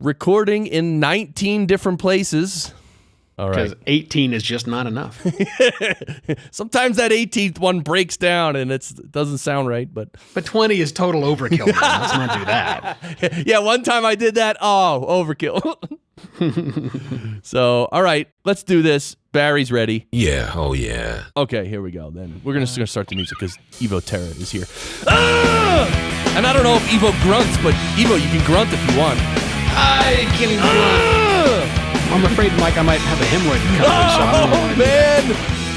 recording in 19 different places. All right. Because 18 is just not enough. Sometimes that 18th one breaks down and it doesn't sound right, but 20 is total overkill. Let's not do that. Yeah, one time I did that. Oh, overkill. So, all right, let's do this. Barry's ready. Yeah, oh yeah. Okay, here we go. Then we're gonna start the music because Evo Terra is here. Ah! And I don't know if Evo grunts, but Evo, you can grunt if you want. I can't even grunt. I'm afraid, Mike, I might have a hemorrhoid coming. Oh, man.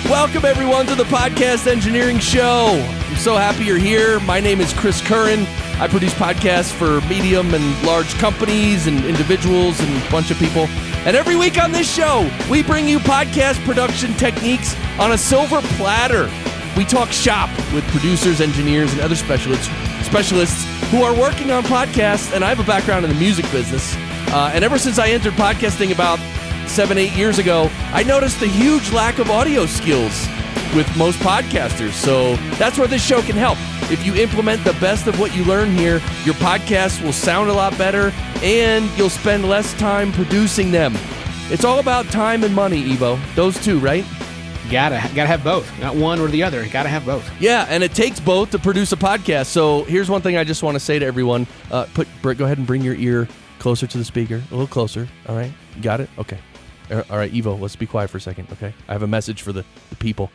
Welcome, everyone, to the Podcast Engineering Show. I'm so happy you're here. My name is Chris Curran. I produce podcasts for medium and large companies and individuals and a bunch of people. And every week on this show, we bring you podcast production techniques on a silver platter. We talk shop with producers, engineers, and other specialists who are working on podcasts. And I have a background in the music business. And ever since I entered podcasting about 7-8 years ago, I noticed a huge lack of audio skills with most podcasters. So that's where this show can help. If you implement the best of what you learn here, your podcast will sound a lot better and you'll spend less time producing them. It's all about time and money, Evo. Those two, right? Gotta have both. Not one or the other. Gotta have both. Yeah, and it takes both to produce a podcast. So here's one thing I just want to say to everyone. Go ahead and bring your ear closer to the speaker. A little closer. All right? You got it? Okay. All right, Evo, let's be quiet for a second, okay? I have a message for the people.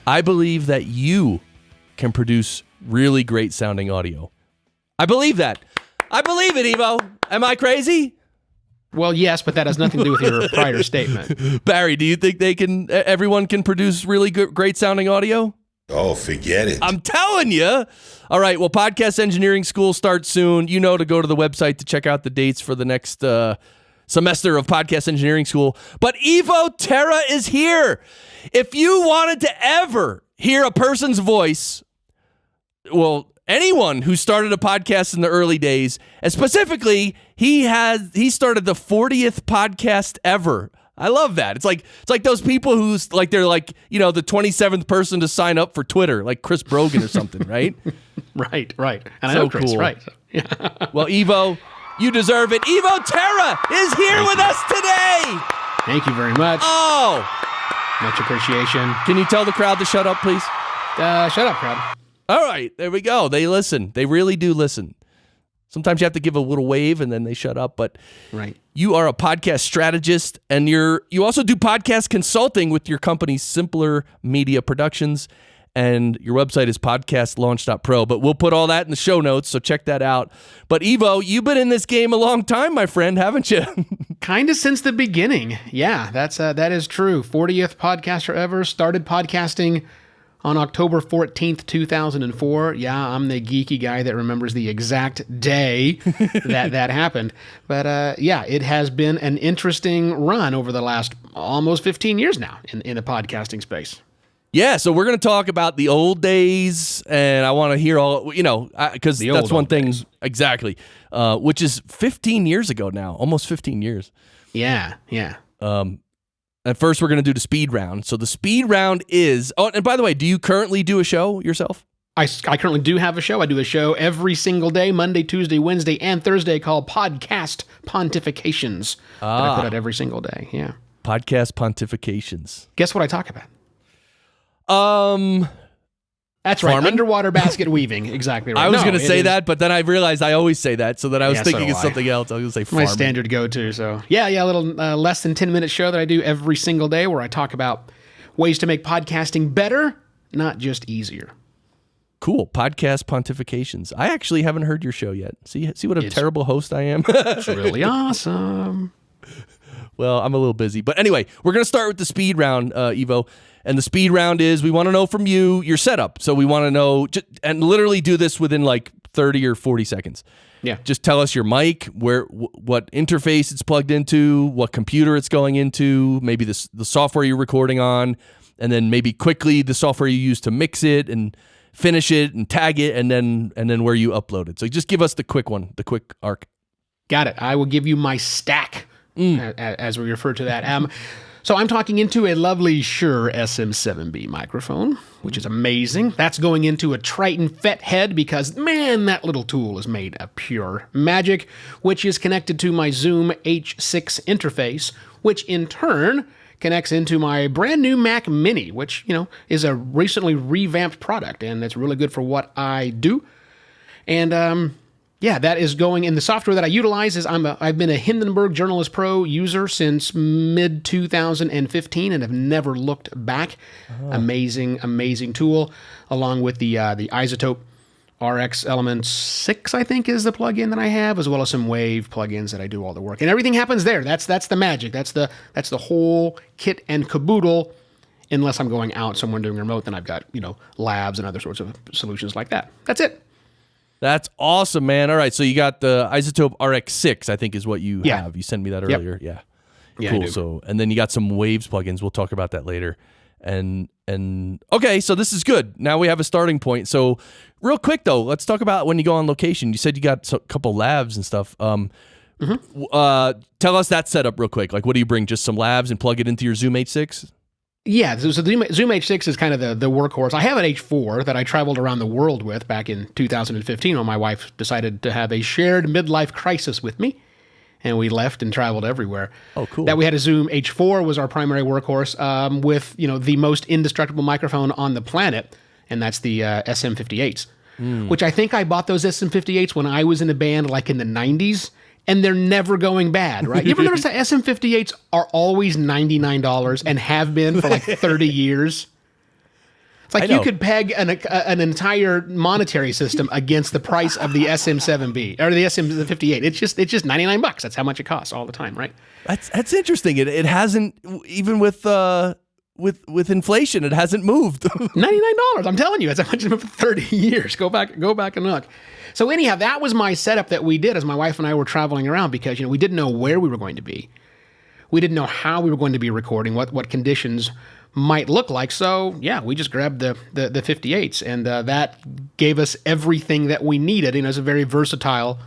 I believe that you can produce really great sounding audio. I believe that. I believe it, Evo. Am I crazy? Well, yes, but that has nothing to do with your prior statement. Barry, do you think everyone can produce really great sounding audio? Oh, forget it. I'm telling you. All right, well, Podcast Engineering School starts soon. You know to go to the website to check out the dates for the next semester of Podcast Engineering School. But Evo Terra is here. If you wanted to ever hear a person's voice, well, anyone who started a podcast in the early days, and specifically, he started the 40th podcast ever. I love that. It's like those people who's like they're like, you know, the 27th person to sign up for Twitter, like Chris Brogan or something, right? Right. And I so know Chris, cool. right? Well, Evo, you deserve it. Evo Terra is here with us today. Thank you very much. Oh, much appreciation. Can you tell the crowd to shut up, please? Shut up, crowd. All right, there we go. They listen. They really do listen. Sometimes you have to give a little wave and then they shut up, but right. You are a podcast strategist and you also do podcast consulting with your company's Simpler Media Productions, and your website is podcastlaunch.pro, but we'll put all that in the show notes, so check that out. But Evo, you've been in this game a long time, my friend, haven't you? Kind of since the beginning. Yeah, that is true. 40th podcaster ever. Started podcasting on October 14th, 2004. Yeah, I'm the geeky guy that remembers the exact day that happened. But yeah, it has been an interesting run over the last almost 15 years now in the podcasting space. Yeah, so we're going to talk about the old days, and I want to hear all, you know, because that's one thing, days. Exactly, which is 15 years ago now, almost 15 years. Yeah. At first, we're going to do the speed round. So the speed round is, oh, and by the way, do you currently do a show yourself? I currently do have a show. I do a show every single day, Monday, Tuesday, Wednesday, and Thursday, called Podcast Pontifications. That I put out every single day, yeah. Podcast Pontifications. Guess what I talk about? That's right. Farming? Underwater basket weaving. Exactly right. I was going to say that, but then I realized I always say that, so that I was thinking of something else. I was going to say farming. My standard go-to. So yeah, a little less than 10-minute show that I do every single day where I talk about ways to make podcasting better, not just easier. Cool. Podcast Pontifications. I actually haven't heard your show yet. See what a terrible host I am? It's really awesome. Well, I'm a little busy. But anyway, we're going to start with the speed round, Evo. And the speed round is, we want to know from you your setup. So we want to know, and literally do this within like 30 or 40 seconds. Yeah. Just tell us your mic, what interface it's plugged into, what computer it's going into, maybe the software you're recording on, and then maybe quickly the software you use to mix it and finish it and tag it, and then where you upload it. So just give us the quick arc. Got it. I will give you my stack, as we refer to that. So I'm talking into a lovely Shure SM7B microphone, which is amazing. That's going into a Triton Fethead because, man, that little tool is made of pure magic, which is connected to my Zoom H6 interface, which in turn connects into my brand new Mac Mini, which, is a recently revamped product, and it's really good for what I do. And, that is going in the software that I utilize is I've been a Hindenburg Journalist Pro user since mid 2015 and have never looked back. Amazing tool, along with the iZotope RX Element 6, I think, is the plugin that I have, as well as some Wave plugins that I do all the work. And everything happens there. That's the magic. That's the whole kit and caboodle. Unless I'm going out somewhere doing remote, then I've got, labs and other sorts of solutions like that. That's it. That's awesome, man. All right, so you got the iZotope RX6, I think is what you have. You sent me that earlier. Yeah, cool. So, and then you got some Waves plugins. We'll talk about that later. And okay, so this is good. Now we have a starting point. So, real quick though, let's talk about when you go on location. You said you got a couple labs and stuff. Tell us that setup real quick. Like, what do you bring? Just some labs and plug it into your Zoom H6? Yeah, so the Zoom H6 is kind of the workhorse. I have an H4 that I traveled around the world with back in 2015 when my wife decided to have a shared midlife crisis with me, and we left and traveled everywhere. Oh, cool. That we had a Zoom H4 was our primary workhorse with, the most indestructible microphone on the planet, and that's the SM58s, which I think I bought those SM58s when I was in a band like in the 90s. And they're never going bad, right? You ever notice that SM58s are always $99 and have been for like 30 years? It's like you could peg an entire monetary system against the price of the SM7B or the SM58. It's just $99. That's how much it costs all the time, right? That's interesting. It hasn't, even with inflation, it hasn't moved. $99. I'm telling you, it's how much it's been for 30 years. Go back and look. So anyhow, that was my setup that we did as my wife and I were traveling around because, we didn't know where we were going to be. We didn't know how we were going to be recording, what conditions might look like. So, yeah, we just grabbed the 58s, and that gave us everything that we needed. It's a very versatile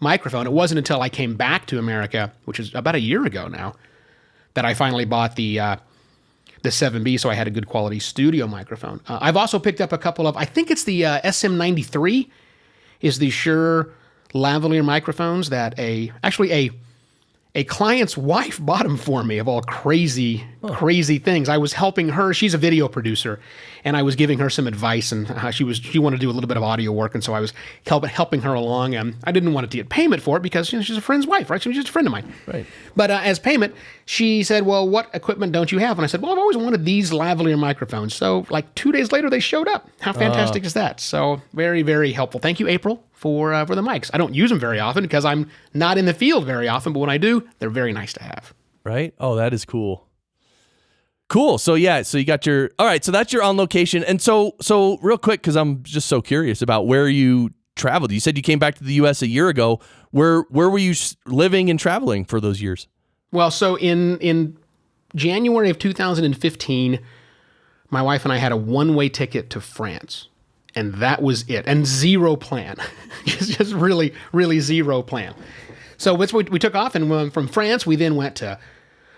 microphone. It wasn't until I came back to America, which is about a year ago now, that I finally bought the 7B, so I had a good quality studio microphone. I've also picked up a couple of, I think it's the SM93, is the Shure lavalier microphones that a client's wife bought them for me, of all crazy things. I was helping her. She's a video producer, and I was giving her some advice, and she wanted to do a little bit of audio work, and so I was helping her along. I didn't want to get payment for it because she's a friend's wife, right? She was just a friend of mine. Right. But as payment, she said, "Well, what equipment don't you have?" And I said, "Well, I've always wanted these lavalier microphones." So, like 2 days later, they showed up. How fantastic is that? So, very, very helpful. Thank you, April, for the mics. I don't use them very often because I'm not in the field very often, but when I do, they're very nice to have. Right? Oh, that is cool. Cool. So you got your, all right, so that's your on location. And so real quick, because I'm just so curious about where you traveled. You said you came back to the U.S. a year ago. Where were you living and traveling for those years? Well, so in January of 2015, my wife and I had a one-way ticket to France. And that was it. And zero plan. just really, really zero plan. So we took off, and from France, we then went to,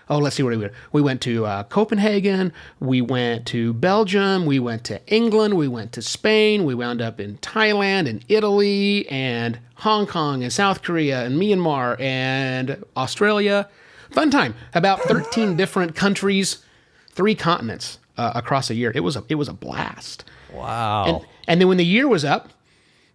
let's see where we went. We went to Copenhagen. We went to Belgium. We went to England. We went to Spain. We wound up in Thailand and Italy and Hong Kong and South Korea and Myanmar and Australia. Fun time. About 13 different countries, 3 continents across a year. It was a blast. Wow. And then when the year was up,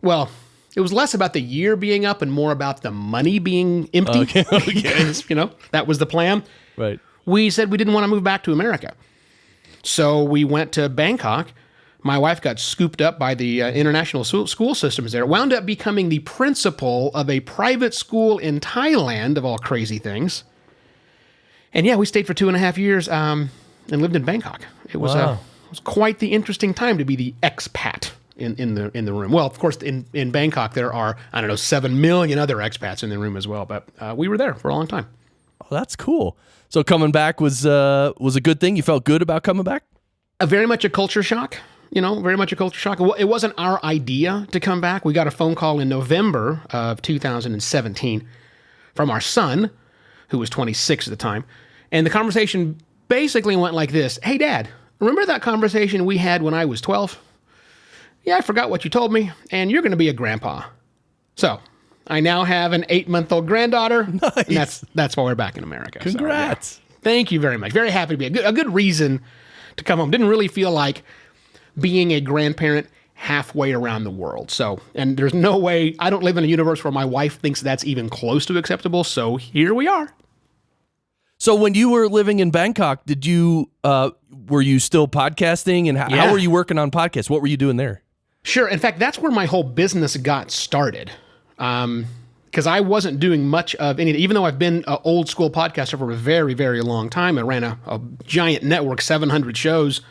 well, it was less about the year being up and more about the money being empty. Okay. Because, that was the plan. Right. We said we didn't want to move back to America. So we went to Bangkok. My wife got scooped up by the international school systems there, wound up becoming the principal of a private school in Thailand, of all crazy things. And yeah, we stayed for 2.5 years and lived in Bangkok. It was quite the interesting time to be the expat in the room. Well, of course, in Bangkok, there are, 7 million other expats in the room as well. But we were there for a long time. Oh, that's cool. So coming back was a good thing? You felt good about coming back? Very much a culture shock. Very much a culture shock. It wasn't our idea to come back. We got a phone call in November of 2017 from our son, who was 26 at the time. And the conversation basically went like this. Hey, Dad, remember that conversation we had when I was 12? Yeah, I forgot what you told me, and you're going to be a grandpa. So I now have an 8-month-old granddaughter. Nice. And that's why we're back in America. Congrats. So, yeah. Thank you very much. Very happy to be a good reason to come home. Didn't really feel like being a grandparent halfway around the world. So, and there's no way, I don't live in a universe where my wife thinks that's even close to acceptable. So here we are. So when you were living in Bangkok, did you, were you still podcasting, and how were you working on podcasts? What were you doing there? Sure. In fact, that's where my whole business got started. Because I wasn't doing much of anything, even though I've been an old school podcaster for a very, very long time. I ran a giant network, 700 shows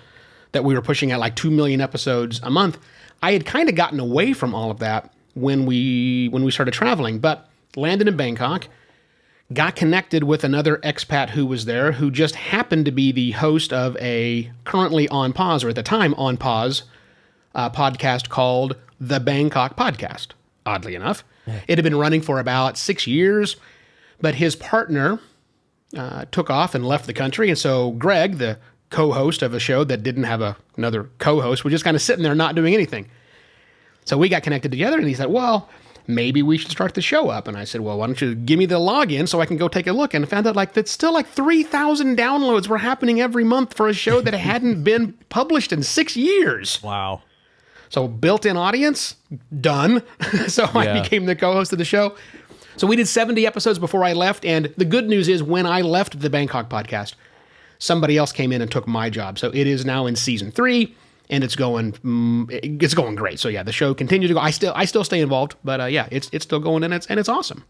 that we were pushing at like 2 million episodes a month. I had kind of gotten away from all of that when we started traveling, but landed in Bangkok, got connected with another expat who was there, who just happened to be the host of a currently on pause, or at the time on pause, podcast called The Bangkok Podcast, oddly enough. It had been running for about 6 years, but his partner took off and left the country. And so Greg, the co-host of a show that didn't have another co-host, was just kind of sitting there not doing anything. So we got connected together, and he said, well, maybe we should start the show up. And I said, well, why don't you give me the login so I can go take a look? And I found out that's still like 3,000 downloads were happening every month for a show that hadn't been published in 6 years. Wow. So built-in audience, done. So I became the co-host of the show. So we did 70 episodes before I left. And the good news is when I left the Bangkok podcast, somebody else came in and took my job. So it is now in season 3. And it's going great. So yeah, the show continues to go. I still stay involved, but it's still going, and it's awesome.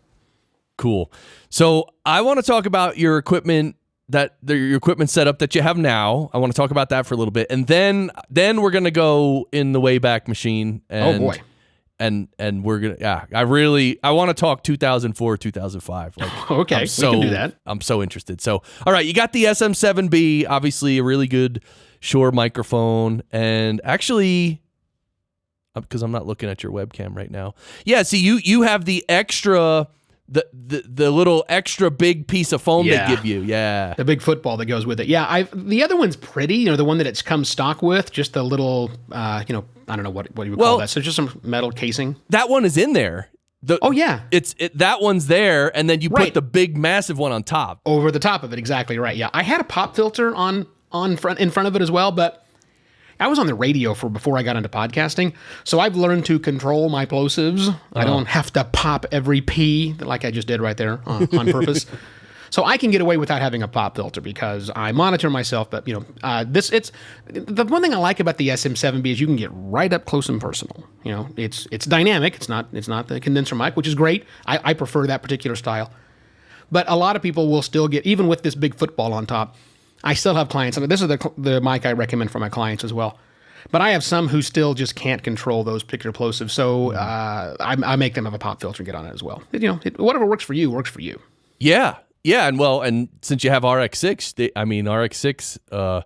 Cool. So I want to talk about your equipment, your equipment setup that you have now. I want to talk about that for a little bit, and then we're gonna go in the Wayback Machine. And, oh boy. And we're gonna I want to talk 2004, 2005. Like, okay, we can do that. I'm so interested. So all right, you got the SM7B, obviously a really good Shure microphone, and actually, because I'm not looking at your webcam right now. Yeah, see, you have the extra, the little extra big piece of foam they give you. Yeah, the big football that goes with it. Yeah, the other one's pretty. The one that it's come stock with, just a little, I don't know what you would call that. So just some metal casing. That one is in there. That one's there, and then you put the big massive one on top. Over the top of it, exactly right. Yeah, I had a pop filter in front of it as well, but I was on the radio before I got into podcasting, so I've learned to control my plosives. I don't have to pop every P like I just did right there on purpose. So I can get away without having a pop filter because I monitor myself. But it's the one thing I like about the SM7B is you can get right up close and personal. It's dynamic. It's not the condenser mic, which is great. I prefer that particular style. But a lot of people will still get, even with this big football on top. I still have clients, and this is the mic I recommend for my clients as well. But I have some who still just can't control those particular plosives, so I make them have a pop filter and get on it as well. Whatever works for you, works for you. Yeah, and since you have RX6, RX6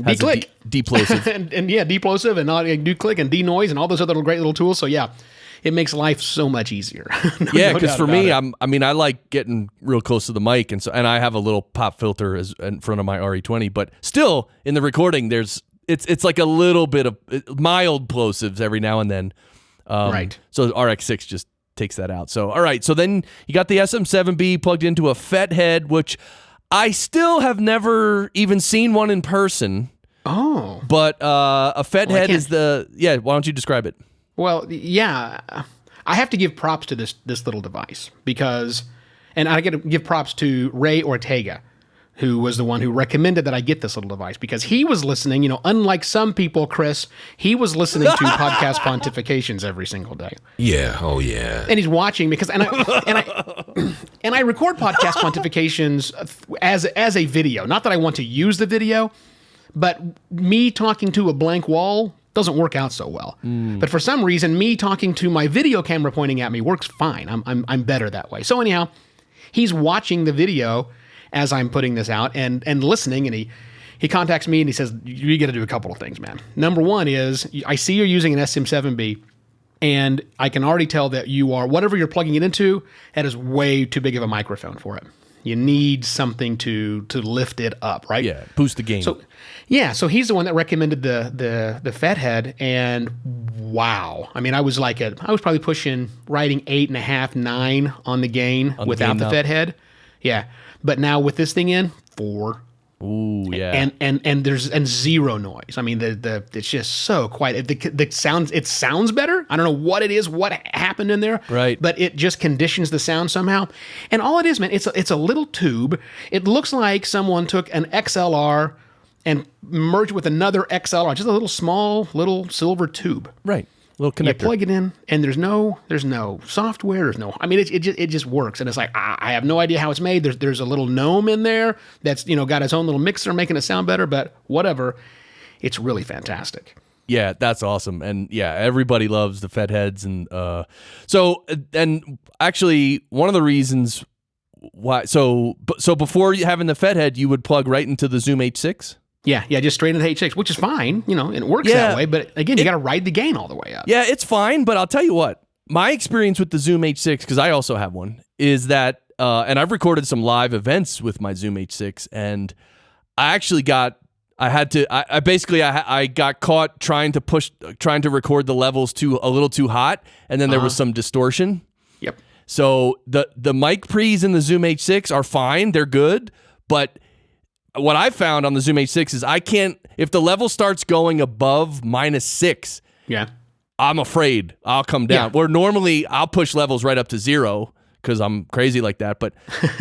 has D-click. D-plosive. and D-plosive, and D-click, and D-noise, and all those other great little tools, so yeah. It makes life so much easier. Yeah, because for me, I like getting real close to the mic, and I have a little pop filter in front of my RE20. But still, in the recording, it's like a little bit of mild plosives every now and then. Right. So RX6 just takes that out. So all right. So then you got the SM7B plugged into a Fethead, which I still have never even seen one in person. Oh. But a Fethead is why don't you describe it? Well, yeah, I have to give props to this little device because, and I got to give props to Ray Ortega, who was the one who recommended that I get this little device because he was listening, unlike some people, Chris, he was listening to Podcast Pontifications every single day. Yeah, oh yeah. And he's watching because, and I record Podcast Pontifications as a video. Not that I want to use the video, but me talking to a blank wall doesn't work out so well. But for some reason, me talking to my video camera pointing at me works fine. I'm better that way. So anyhow, he's watching the video as I'm putting this out and listening, and he contacts me and he says, you got to do a couple of things, man. Number one is, I see you're using an SM7B, and I can already tell that you are, whatever you're plugging it into, that is way too big of a microphone for it. You need something to lift it up, right? Yeah, boost the gain. So he's the one that recommended the Fethead, and wow. I mean, I was probably pushing writing 8.5, 9 on the gain without the Fethead. Yeah. But now with this thing in, 4. Ooh, yeah. And there's zero noise. I mean, it's just so quiet. It sounds better. I don't know what it is, what happened in there. Right. But it just conditions the sound somehow. And all it is, man, it's a little tube. It looks like someone took an XLR and merged with another XLR, just a little small little silver tube. Right. Little connector. You plug it in, and there's no software. I mean, it just works, and it's like I have no idea how it's made. There's a little gnome in there that's got his own little mixer making it sound better, but whatever. It's really fantastic. Yeah, that's awesome, and yeah, everybody loves the Fetheads, and actually one of the reasons why. So before you having the Fethead, you would plug right into the Zoom H6. Yeah, just straight into H6, which is fine, and it works that way. But again, you got to ride the gain all the way up. Yeah, it's fine, but I'll tell you what, my experience with the Zoom H6, because I also have one, is that, and I've recorded some live events with my Zoom H6, and I actually got caught trying to record the levels a little too hot, and then there was some distortion. Yep. So the mic pre's in the Zoom H6 are fine, they're good, but what I found on the Zoom H6 is I can't, if the level starts going above -6, I'm afraid I'll come down. Yeah. Where normally I'll push levels right up to 0 because I'm crazy like that. But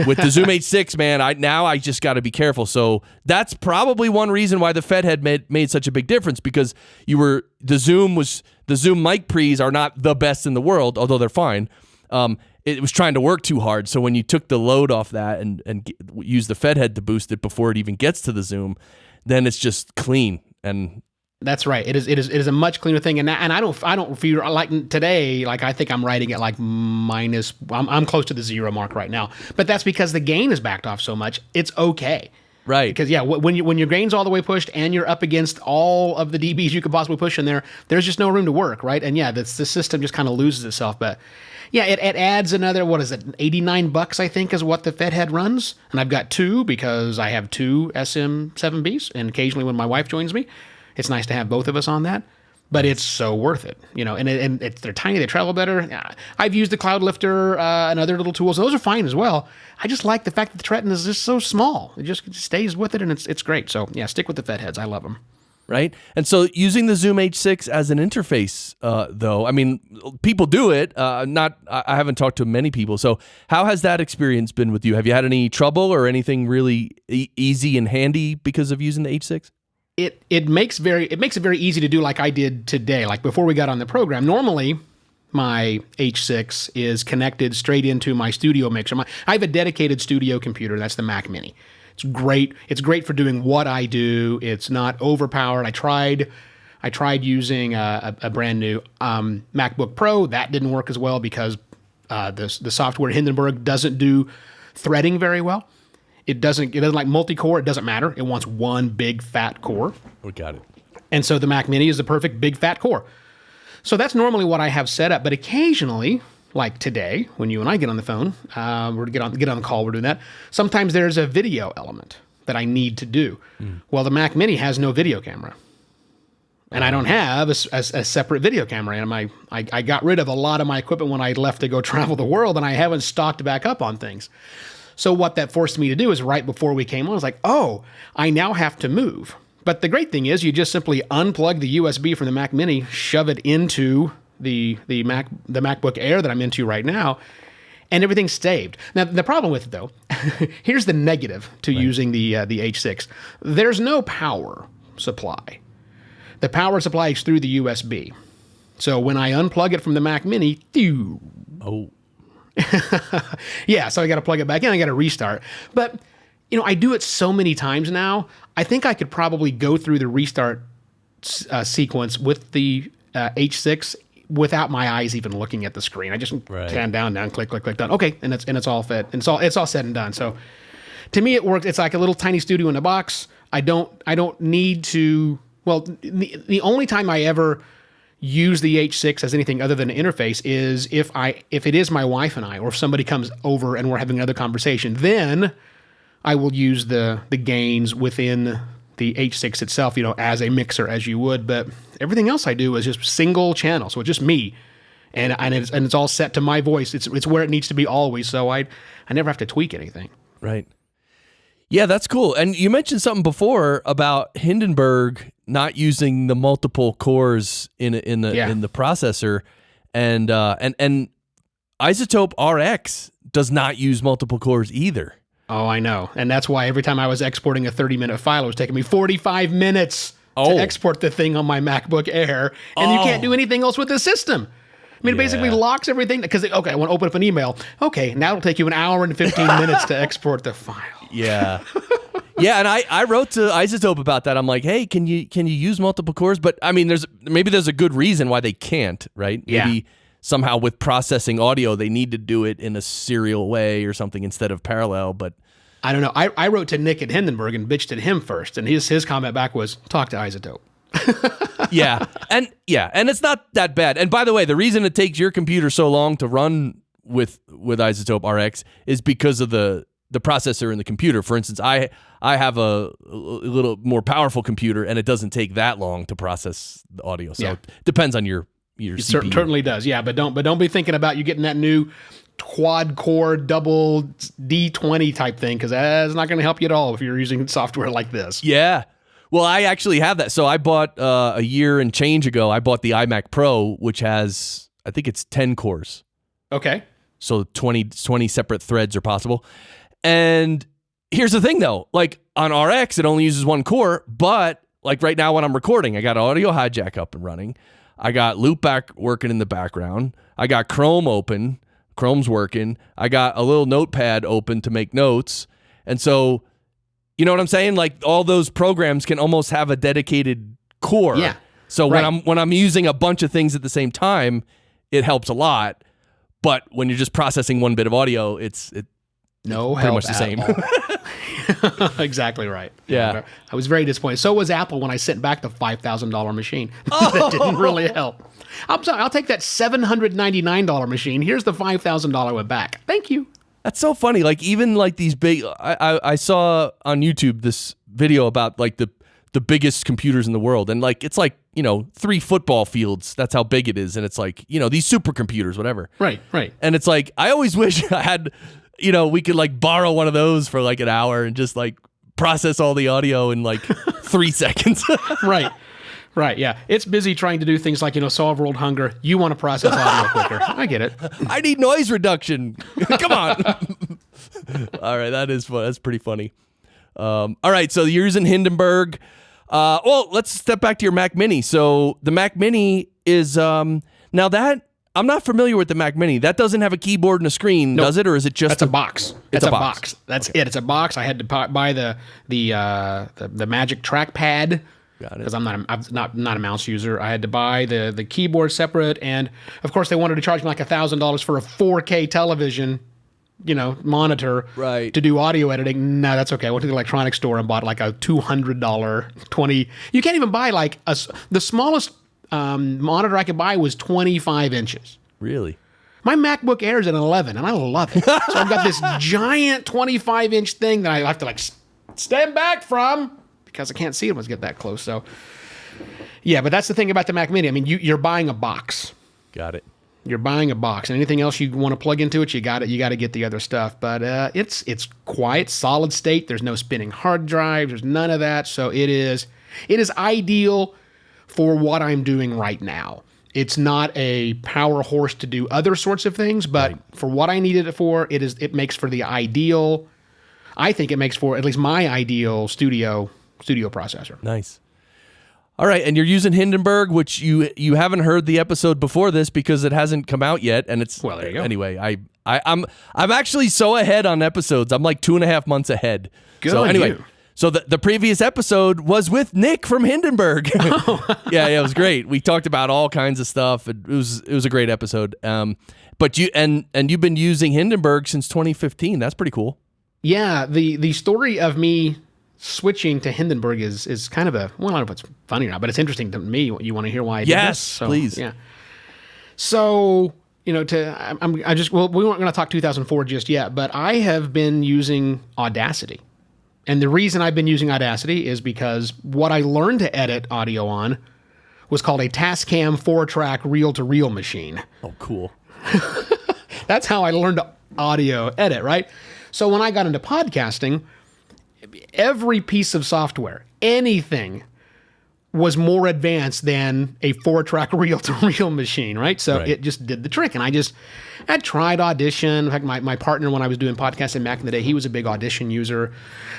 with the Zoom H6, man, I just got to be careful. So that's probably one reason why the Fethead made such a big difference, because the Zoom mic pre's are not the best in the world, although they're fine. It was trying to work too hard. So when you took the load off that and use the Fethead to boost it before it even gets to the Zoom, then it's just clean. And that's right. It is a much cleaner thing. And I don't feel like today, like I think I'm writing at like minus, I'm close to the 0 mark right now, but that's because the gain is backed off so much. It's okay. Right. Because when your gain's all the way pushed and you're up against all of the dBs you could possibly push in there, there's just no room to work. Right. And the system just kind of loses itself. But yeah, it adds another, what is it, $89, I think, is what the Fethead runs. And I've got 2 because I have 2 SM7Bs. And occasionally when my wife joins me, it's nice to have both of us on that. But it's so worth it, and they're tiny, they travel better. I've used the Cloud Lifter and other little tools. Those are fine as well. I just like the fact that the Triton is just so small. It just stays with it, and it's great. So yeah, stick with the Fetheads. I love them. Right? And so using the Zoom H6 as an interface, though, I mean, people do it. I haven't talked to many people. So how has that experience been with you? Have you had any trouble or anything really easy and handy because of using the H6? It makes it very easy to do, like I did today. Like before we got on the program, normally my H6 is connected straight into my studio mixer. I have a dedicated studio computer. That's the Mac Mini. It's great. It's great for doing what I do. It's not overpowered. I tried using a brand new MacBook Pro. That didn't work as well because the software Hindenburg doesn't do threading very well. It doesn't like multi-core. It doesn't matter. It wants one big fat core. We got it. And so the Mac Mini is the perfect big fat core. So that's normally what I have set up. But occasionally, like today, when you and I get on the phone, we're to get on the call, we're doing that. Sometimes there's a video element that I need to do. Well, the Mac Mini has no video camera. And I don't have a separate video camera. And I got rid of a lot of my equipment when I left to go travel the world, and I haven't stocked back up on things. So what that forced me to do is right before we came on, I was like, oh, I now have to move. But the great thing is you just simply unplug the USB from the Mac Mini, shove it into the MacBook Air that I'm into right now, and everything's saved. Now, the problem with it, though, here's the negative to using the H6. There's no power supply. The power supply is through the USB. So when I unplug it from the Mac Mini, yeah, so I got to plug it back in. I got to restart. But, I do it so many times now. I think I could probably go through the restart sequence with the H6 without my eyes even looking at the screen. I just down, click, done. Okay, and it's all fit. And it's all said and done. So to me, it works. It's like a little tiny studio in a box. I don't need to. Well, the only time I ever use the H6 as anything other than an interface is if it is my wife and I, or if somebody comes over and we're having another conversation, then I will use the gains within the H6 itself, as a mixer as you would. But everything else I do is just single channel, so it's just me, and it's all set to my voice. It's where it needs to be always, so I never have to tweak anything. Right. Yeah, that's cool. And you mentioned something before about Hindenburg not using the multiple cores in the processor, and iZotope RX does not use multiple cores either. Oh, I know. And that's why every time I was exporting a 30-minute file, it was taking me 45 minutes to export the thing on my MacBook Air. And you can't do anything else with the system. I mean, it basically locks everything. Because, I want to open up an email. Okay, now it'll take you an hour and 15 minutes to export the file. Yeah. Yeah, and I wrote to iZotope about that. I'm like, hey, can you use multiple cores? But, I mean, there's a good reason why they can't, right? Maybe somehow with processing audio, they need to do it in a serial way or something instead of parallel, but I don't know. I wrote to Nick at Hindenburg and bitched at him first, and his comment back was, talk to iZotope. And it's not that bad. And by the way, the reason it takes your computer so long to run with iZotope RX is because of the processor in the computer. For instance, I have a little more powerful computer, and it doesn't take that long to process the audio. So it depends on your It CPU. certainly does, yeah. But don't be thinking about you getting that new quad-core double D20 type thing, because that's not going to help you at all if you're using software like this. Yeah. Well, I actually have that. So I bought a year and change ago, I bought the iMac Pro, which has, I think it's 10 cores. Okay. So 20 separate threads are possible. And here's the thing, though. Like on RX, it only uses one core, but like right now when I'm recording, I got Audio Hijack up and running. I got Loopback working in the background. I got Chrome open. Chrome's working. I got a little notepad open to make notes. And so, you know what I'm saying? Like all those programs can almost have a dedicated core. Yeah. So right. when I'm using a bunch of things at the same time, it helps a lot. But when you're just processing one bit of audio, it's no pretty help much the same. Exactly right. Yeah. I was very disappointed. So was Apple when I sent back the $5,000 machine. That didn't really help. I'm sorry, I'll take that $799 machine. Here's the $5,000 one back. Thank you. That's so funny. Like even like these big, I saw on YouTube this video about like the biggest computers in the world, and like it's like 3 football fields. That's how big it is, and it's like these supercomputers, whatever. Right. And it's like I always wish I had, we could like borrow one of those for like an hour and just like process all the audio in like 3 seconds. Right, yeah. It's busy trying to do things like, solve world hunger. You want to process audio quicker. I get it. I need noise reduction. Come on. All right, that is fun. That's pretty funny. All right, so you're using Hindenburg. Well, let's step back to your Mac Mini. So the Mac Mini is, now that, I'm not familiar with the Mac Mini. That doesn't have a keyboard and a screen, does it? Or is it just That's a box. It's a box. That's it. It's a box. I had to buy the Magic Trackpad. Got it. Because I'm not a mouse user. I had to buy the keyboard separate, and of course they wanted to charge me like $1,000 for a 4K television, monitor, right, to do audio editing. No, that's okay. I went to the electronics store and bought like a $200 20. You can't even buy like the smallest monitor I could buy was 25 inches. Really? My MacBook Air is an 11, and I love it. So I've got this giant 25-inch thing that I have to like stand back from, because I can't see it once I get that close. So, yeah, but that's the thing about the Mac Mini. I mean, you're buying a box. Got it. You're buying a box, and anything else you want to plug into it, you got it. You got to get the other stuff. But it's quiet, solid state. There's no spinning hard drives. There's none of that. So it is ideal for what I'm doing right now. It's not a power horse to do other sorts of things, but for what I needed it for, it makes for the ideal. I think it makes for at least my ideal studio processor. Nice. All right, and you're using Hindenburg, which you haven't heard the episode before this because it hasn't come out yet, and it's well. There you go. Anyway, I'm actually so ahead on episodes. I'm like 2.5 months ahead. Good. So anyway, you. So the previous episode was with Nick from Hindenburg. Yeah, it was great. We talked about all kinds of stuff. It was a great episode. But you've been using Hindenburg since 2015. That's pretty cool. Yeah, the story of me switching to Hindenburg is kind of I don't know if it's funny or not, but it's interesting to me. You want to hear why I did this? Yes, So, please. Yeah. So, we weren't going to talk 2004 just yet, but I have been using Audacity. And the reason I've been using Audacity is because what I learned to edit audio on was called a Tascam 4-track reel-to-reel machine. Oh, cool. That's how I learned to audio edit, right? So when I got into podcasting, every piece of software, anything, was more advanced than a 4-track reel-to-reel machine, right? So Right. it just did the trick. And I tried Audition. In fact, my partner, when I was doing podcasting back in the day, he was a big Audition user.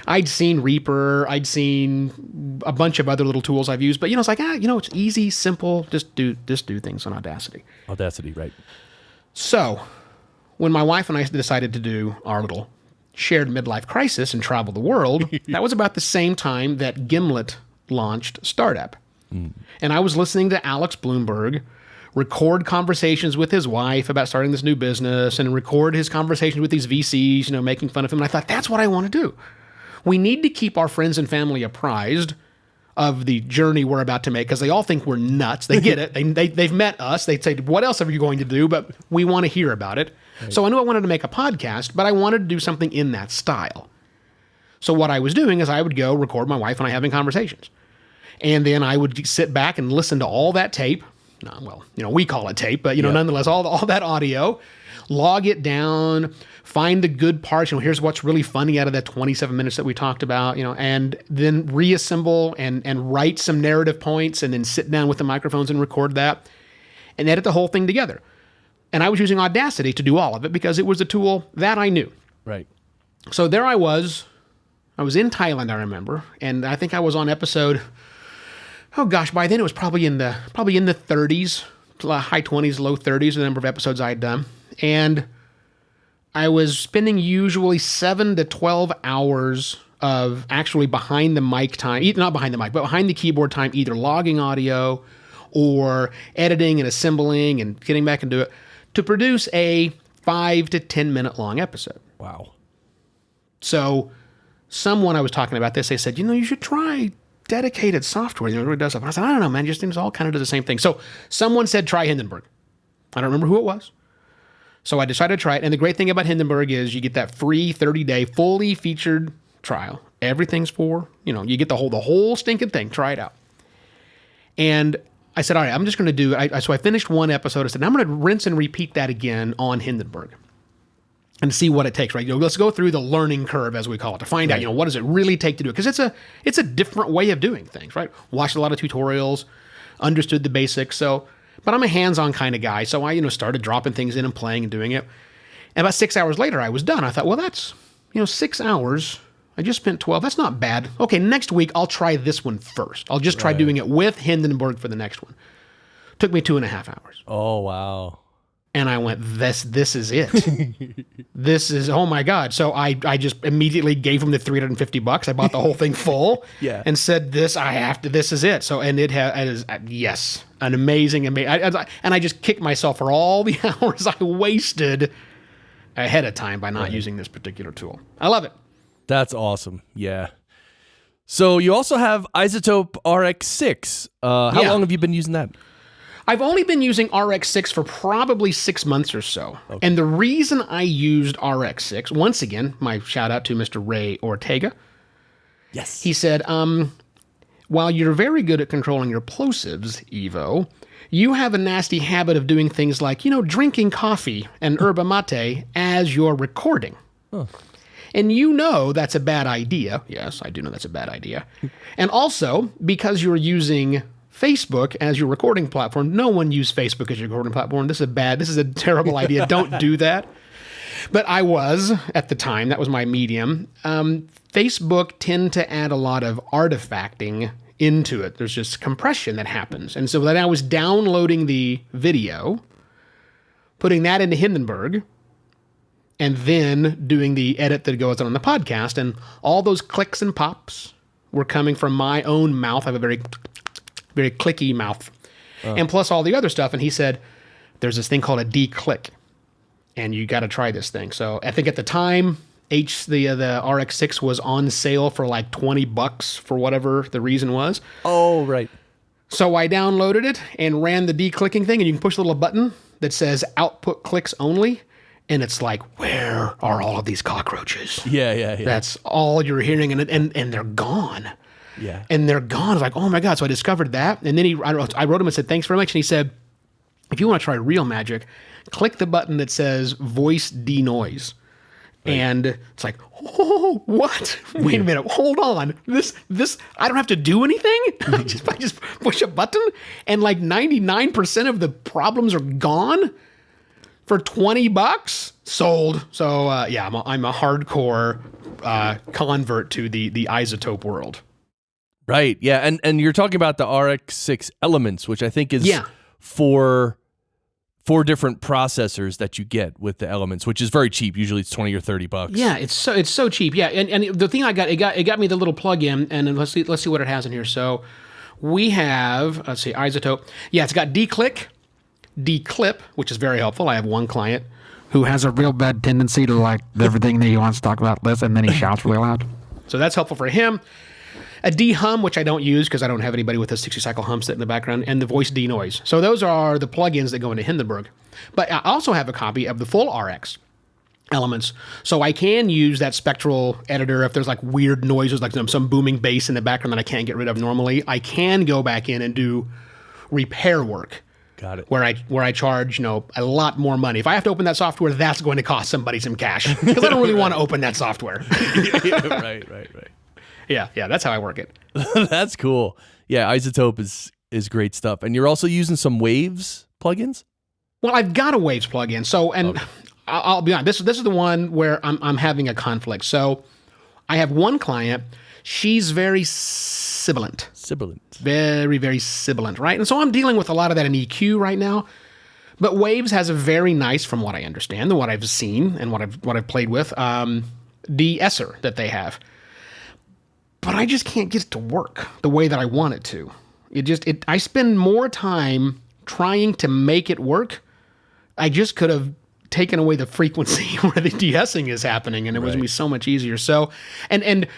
I'd seen Reaper. I'd seen a bunch of other little tools I've used. But, it's like, it's easy, simple. Just do things on Audacity. Audacity, right. So when my wife and I decided to do our little shared midlife crisis and travel the world, that was about the same time that Gimlet launched Startup. And I was listening to Alex Bloomberg record conversations with his wife about starting this new business and record his conversations with these VCs, making fun of him. And I thought, that's what I want to do. We need to keep our friends and family apprised of the journey we're about to make because they all think we're nuts. They get it. They've met us. They'd say, what else are you going to do? But we want to hear about it. Right. So I knew I wanted to make a podcast, but I wanted to do something in that style. So what I was doing is I would go record my wife and I having conversations. And then I would sit back and listen to all that tape. We call it tape, but nonetheless, all that audio, log it down, find the good parts. Here's what's really funny out of that 27 minutes that we talked about, and then reassemble and write some narrative points and then sit down with the microphones and record that and edit the whole thing together. And I was using Audacity to do all of it because it was a tool that I knew. Right. So there I was in Thailand, I remember, and I think I was on episode, by then it was probably in the 30s, high 20s, low 30s, the number of episodes I had done. And I was spending usually 7 to 12 hours of actually behind the mic time, not behind the mic, but behind the keyboard time, either logging audio or editing and assembling and getting back into it to produce a 5 to 10 minute long episode. Wow. So someone I was talking about this, they said, you should try dedicated software. It really does stuff. And I said, I don't know, man, just things all kind of do the same thing. So someone said, try Hindenburg. I don't remember who it was. So I decided to try it. And the great thing about Hindenburg is you get that free 30-day fully featured trial. Everything's you get the whole stinking thing. Try it out. And I said, all right, I'm just going to do it. So I finished one episode. I said, I'm going to rinse and repeat that again on Hindenburg and see what it takes, right? Let's go through the learning curve, as we call it, to find out, what does it really take to do it? Because it's a different way of doing things, right? Watched a lot of tutorials, understood the basics. But I'm a hands-on kind of guy. So I, started dropping things in and playing and doing it. And about 6 hours later, I was done. I thought, well, that's, 6 hours. I just spent 12. That's not bad. Okay, next week, I'll try this one first. I'll just try doing it with Hindenburg for the next one. Took me 2.5 hours. Oh, wow. And I went, this is it. This is, oh my God. So I just immediately gave him the $350. I bought the whole thing full and said, this is it. So, and it is, yes, an amazing. And I just kicked myself for all the hours I wasted ahead of time by not using this particular tool. I love it. That's awesome. Yeah. So you also have iZotope RX6. How long have you been using that? I've only been using RX6 for probably 6 months or so. Okay. And the reason I used RX6, once again, my shout out to Mr. Ray Ortega. Yes. He said, while you're very good at controlling your plosives, Evo, you have a nasty habit of doing things like, drinking coffee and yerba mate as you're recording. Huh. And that's a bad idea. Yes, I do know that's a bad idea. And also, because you're using Facebook as your recording platform. No one used Facebook as your recording platform. This is a terrible idea. Don't do that. But I was, at the time, that was my medium. Facebook tend to add a lot of artifacting into it. There's just compression that happens. And so then I was downloading the video, putting that into Hindenburg, and then doing the edit that goes on the podcast. And all those clicks and pops were coming from my own mouth. I have a very clicky mouth. And plus all the other stuff. And he said, there's this thing called a D-click. And you got to try this thing. So I think at the time, the RX6 was on sale for like $20 for whatever the reason was. Oh, right. So I downloaded it and ran the declicking thing, and you can push a little button that says output clicks only. And it's like, where are all of these cockroaches? Yeah. That's all you're hearing, and they're gone. Yeah. And they're gone. It's like, oh my God. So I discovered that. And then I wrote him and said, thanks very much. And he said, if you want to try real magic, click the button that says voice denoise. Right. And it's like, oh, what? Wait a minute. Hold on. This, I don't have to do anything. I just push a button and like 99% of the problems are gone for $20. Sold. So I'm a hardcore convert to the iZotope world. Right. Yeah. And you're talking about the RX6 Elements, which I think is for 4 different processors that you get with the Elements, which is very cheap. Usually it's $20 or $30. Yeah, it's so cheap. Yeah, and the thing it got me the little plug-in, and let's see what it has in here. So we have, let's see, iZotope. Yeah, it's got declick, declip, which is very helpful. I have one client who has a real bad tendency to like everything that he wants to talk about this, and then he shouts really loud. So that's helpful for him. A dehum, which I don't use because I don't have anybody with a 60-cycle hum set in the background, and the voice denoise. So those are the plugins that go into Hindenburg. But I also have a copy of the full RX Elements, so I can use that spectral editor if there's like weird noises, like some booming bass in the background that I can't get rid of normally. I can go back in and do repair work. Got it. Where I charge a lot more money. If I have to open that software, that's going to cost somebody some cash because I don't really want to open that software. Right. Yeah, that's how I work it. That's cool. Yeah, iZotope is great stuff. And you're also using some Waves plugins? Well, I've got a Waves plugin. So, and okay. I'll be honest, this is the one where I'm having a conflict. So, I have one client. She's very sibilant. Very, very sibilant, right? And so I'm dealing with a lot of that in EQ right now. But Waves has a very nice, from what I understand, and what I've seen and what I've played with, de-esser that they have. But I just can't get it to work the way that I want it to. I spend more time trying to make it work. I just could have taken away the frequency where the de-essing is happening, and it was going to be so much easier. So, and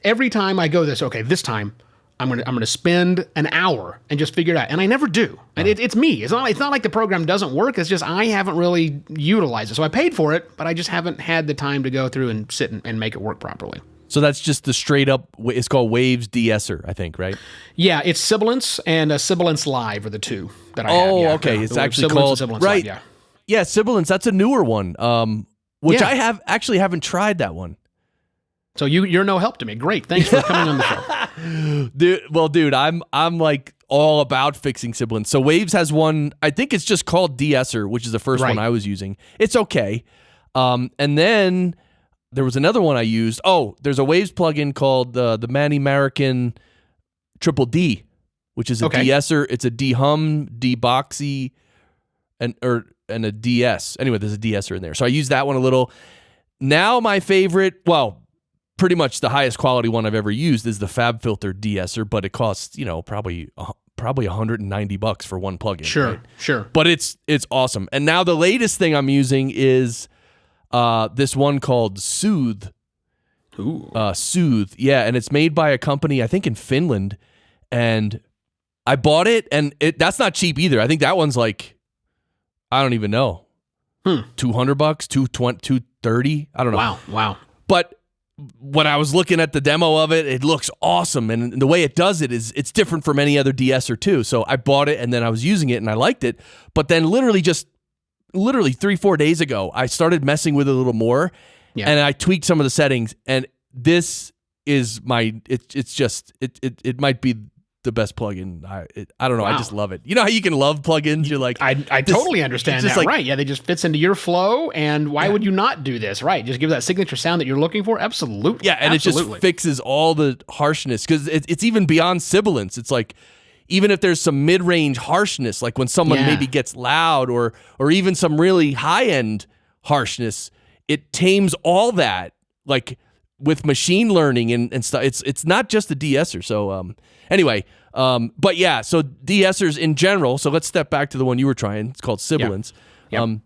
every time I go this time I'm gonna spend an hour and just figure it out, and I never do. And it's me. It's not like the program doesn't work. It's just I haven't really utilized it. So I paid for it, but I just haven't had the time to go through and sit and make it work properly. So that's just the straight up, it's called Waves de-esser, I think, right? Yeah, it's Sibilance and Sibilance Live are the two that I have. Oh, yeah. okay. It's actually Sibilance called, Sibilance right. Live, Yeah, Sibilance, that's a newer one, which I haven't tried that one. So you're no help to me. Great. Thanks for coming on the show. Dude, I'm like all about fixing Sibilance. So Waves has one, I think it's just called de-esser, which is the first one I was using. It's okay. And then there was another one I used. Oh, there's a Waves plugin called the Man American Triple D, which is a de-esser. It's a de-hum, de-boxy, and a DS. Anyway, there's a de-esser in there. So I use that one a little. Now my favorite, well, pretty much the highest quality one I've ever used is the FabFilter de-esser, but it costs, probably $190 for one plugin. Sure. But it's awesome. And now the latest thing I'm using is this one called Soothe. Ooh. Soothe. Yeah, and it's made by a company, I think in Finland, and I bought it, and that's not cheap either. I think that one's like, I don't even know. $200, $220, $230. I don't know. Wow. But when I was looking at the demo of it, it looks awesome. And the way it does it is it's different from any other de-esser too. So I bought it and then I was using it and I liked it. But then literally 3-4 days ago, I started messing with it a little more and I tweaked some of the settings. And this is it might be the best plugin. I don't know. Wow. I just love it. You know how you can love plugins? You're like, I totally understand that. Right. Yeah. They just fits into your flow. And why would you not do this? Right. Just give that signature sound that you're looking for. Absolutely. Yeah. And it just fixes all the harshness because it's even beyond sibilance. It's like, even if there's some mid-range harshness, like when someone maybe gets loud or even some really high-end harshness, it tames all that like with machine learning and stuff. It's not just the de-esser. So, anyway, but yeah, so de-essers in general. So let's step back to the one you were trying. It's called Sibilance. Yep.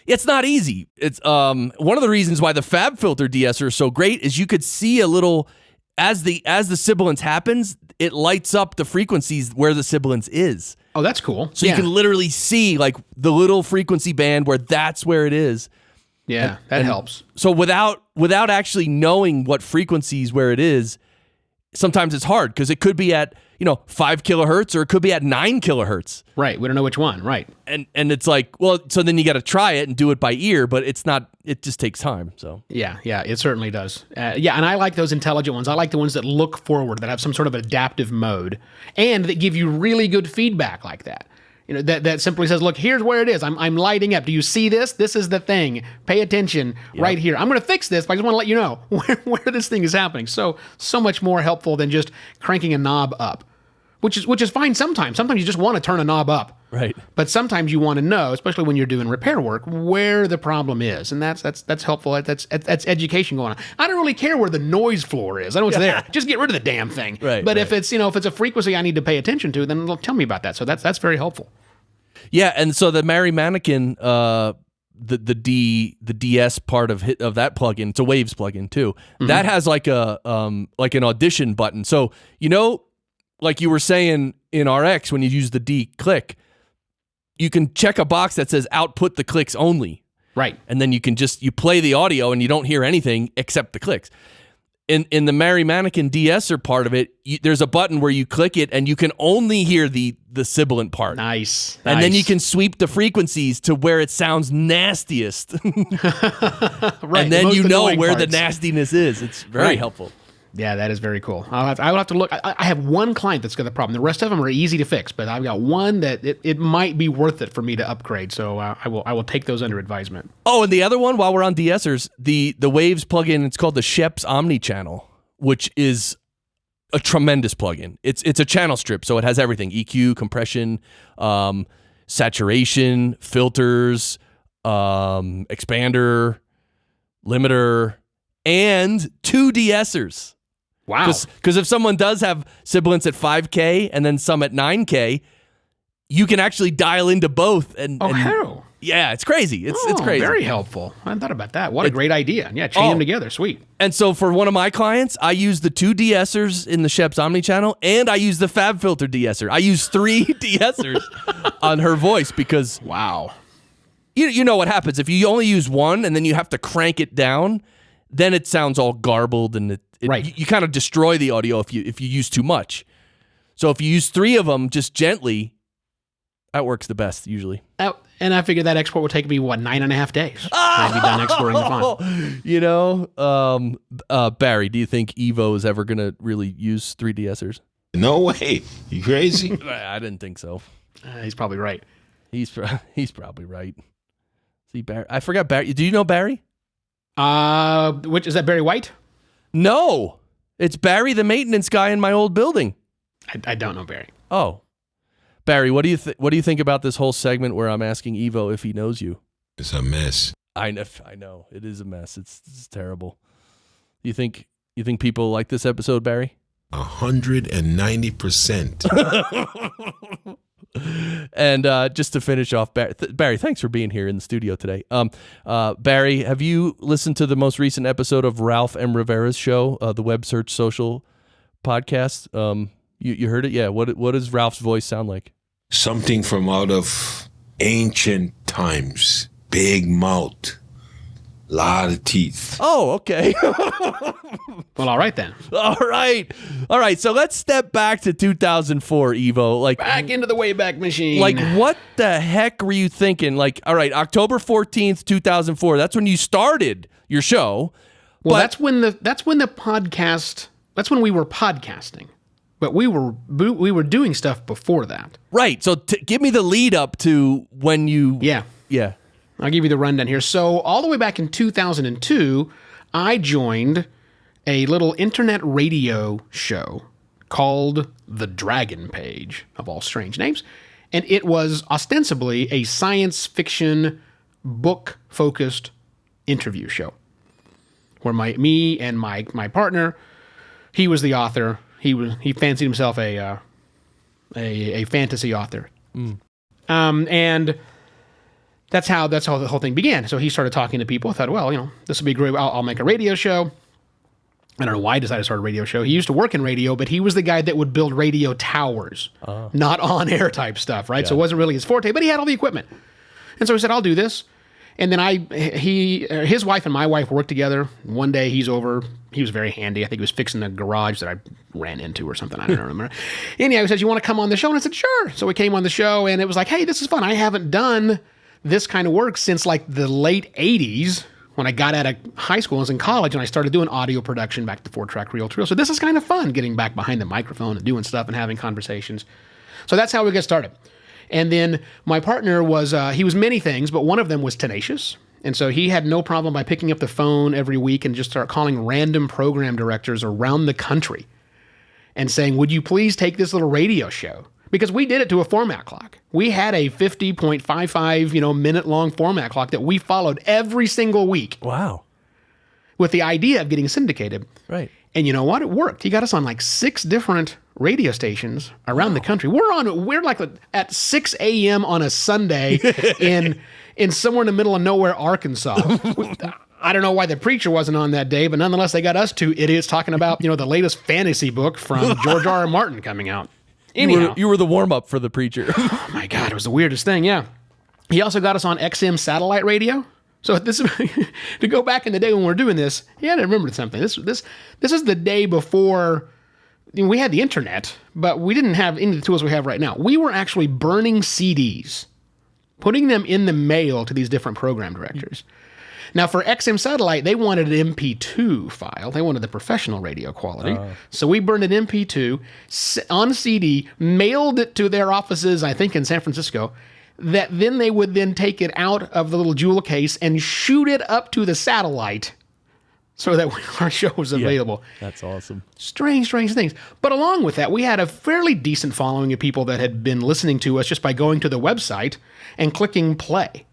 It's not easy. It's one of the reasons why the Fab Filter de-esser is so great is you could see a little as the sibilance happens, it lights up the frequencies where the sibilance is. Oh, that's cool. So you can literally see like the little frequency band where that's where it is. Yeah, that helps. So without actually knowing what frequencies where it is, sometimes it's hard because it could be at 5 kilohertz or it could be at 9 kilohertz. Right. We don't know which one. Right. And it's like, well, so then you got to try it and do it by ear, but it's not. It just takes time. So yeah, it certainly does. And I like those intelligent ones. I like the ones that look forward, that have some sort of adaptive mode, and that give you really good feedback like that. That simply says, look, here's where it is. I'm lighting up. Do you see this? This is the thing. Pay attention right here. I'm going to fix this, but I just want to let you know where this thing is happening. So much more helpful than just cranking a knob up, which is fine sometimes. Sometimes you just want to turn a knob up. Right. But sometimes you want to know, especially when you're doing repair work, where the problem is. And that's helpful. That's education going on. I don't really care where the noise floor is. I know it's there. Just get rid of the damn thing. Right. But if it's a frequency I need to pay attention to, then tell me about that. So that's very helpful. Yeah, and so the Mary Mannequin, the DS part of that plugin, it's a Waves plugin too. Mm-hmm. That has like an audition button. So like you were saying in RX, when you use the D click, you can check a box that says output the clicks only. Right. And then you play the audio and you don't hear anything except the clicks. In the Mary Mannequin de-esser part of it, there's a button where you click it and you can only hear the sibilant part. Nice. And then you can sweep the frequencies to where it sounds nastiest. Right. And then you know where parts. the nastiness is. It's very helpful. Yeah, that is very cool. I will have to look. I have one client that's got the problem. The rest of them are easy to fix, but I've got one that it might be worth it for me to upgrade. So I will take those under advisement. Oh, and the other one, while we're on de-essers, the Waves plugin, it's called the Sheps Omnichannel, which is a tremendous plugin. It's a channel strip, so it has everything: EQ, compression, saturation, filters, expander, limiter, and 2 de-essers. Wow. Because if someone does have sibilance at 5K and then some at 9K, you can actually dial into both. Hell. Yeah, it's crazy. It's crazy. Very helpful. I hadn't thought about that. What a great idea. Yeah, chain them together. Sweet. And so for one of my clients, I use the 2 de-essers in the Sheps Omnichannel, and I use the Fab Filter de-esser. I use 3 de-essers on her voice because... Wow. You know what happens. If you only use one and then you have to crank it down, then it sounds all garbled and right. You kind of destroy the audio if you use too much. So if you use 3 of them just gently, that works the best usually. And I figured that export would take me 9.5 days. I'd be done exporting the file. Barry, do you think Evo is ever going to really use 3 de-essers? No way. You crazy? I didn't think so. He's probably right. He's probably right. See, Barry. I forgot Barry. Do you know Barry? Which is that Barry White? No, it's Barry, the maintenance guy in my old building. I don't know Barry. Oh, Barry, what do you think about this whole segment where I'm asking Evo if he knows you? It's a mess. I know it is a mess. It's terrible. You think people like this episode, Barry? 190%. And just to finish off, Barry, thanks for being here in the studio today. Barry, have you listened to the most recent episode of Ralph M. Rivera's show, the Web Search Social podcast? You heard it? Yeah. What does Ralph's voice sound like? Something from out of ancient times. Big mouth. Lot of teeth. Oh, okay. Well, all right then. All right. So let's step back to 2004, Evo. Back into the Wayback Machine. What the heck were you thinking? All right, October 14th, 2004. That's when you started your show. Well, that's when the podcast. That's when we were podcasting, but we were doing stuff before that. Right. So give me the lead up to when you. Yeah. I'll give you the rundown here. So all the way back in 2002, I joined a little internet radio show called The Dragon Page, of all strange names. And it was ostensibly a science fiction book-focused interview show where me and my partner, he was the author. He fancied himself a fantasy author. And that's how the whole thing began. So he started talking to people. I thought, well, this would be great. I'll make a radio show. I don't know why I decided to start a radio show. He used to work in radio, but he was the guy that would build radio towers, not on-air type stuff, right? Yeah. So it wasn't really his forte, but he had all the equipment. And so he said, I'll do this. And then his wife and my wife worked together. One day he's over. He was very handy. I think he was fixing the garage that I ran into or something. I don't remember. Anyhow, he says, you want to come on the show? And I said, sure. So we came on the show, and it was like, hey, this is fun. I haven't done this kind of work since like the late 80s. When I got out of high school, I was in college, and I started doing audio production back to 4-track reel-to-reel. So this is kind of fun, getting back behind the microphone and doing stuff and having conversations. So that's how we got started. And then my partner he was many things, but one of them was tenacious. And so he had no problem by picking up the phone every week and just start calling random program directors around the country and saying, would you please take this little radio show? Because we did it to a format clock. We had a 50.55, minute-long format clock that we followed every single week. Wow. With the idea of getting syndicated. Right. And you know what? It worked. He got us on like 6 different radio stations around the country. We're like at 6 a.m. on a Sunday in somewhere in the middle of nowhere, Arkansas. I don't know why the preacher wasn't on that day, but nonetheless, they got us 2 idiots talking about, the latest fantasy book from George R.R. Martin coming out. Anyhow, you were the warm-up for the preacher. Oh my God, it was the weirdest thing, yeah. He also got us on XM satellite radio. So this to go back in the day when we were doing this, you had to remember something. This is the day before we had the internet, but we didn't have any of the tools we have right now. We were actually burning CDs, putting them in the mail to these different program directors. Now, for XM Satellite, they wanted an MP2 file. They wanted the professional radio quality. So we burned an MP2 on CD, mailed it to their offices, I think in San Francisco, that then they would then take it out of the little jewel case and shoot it up to the satellite so that our show was available. Yeah, that's awesome. Strange things. But along with that, we had a fairly decent following of people that had been listening to us just by going to the website and clicking play.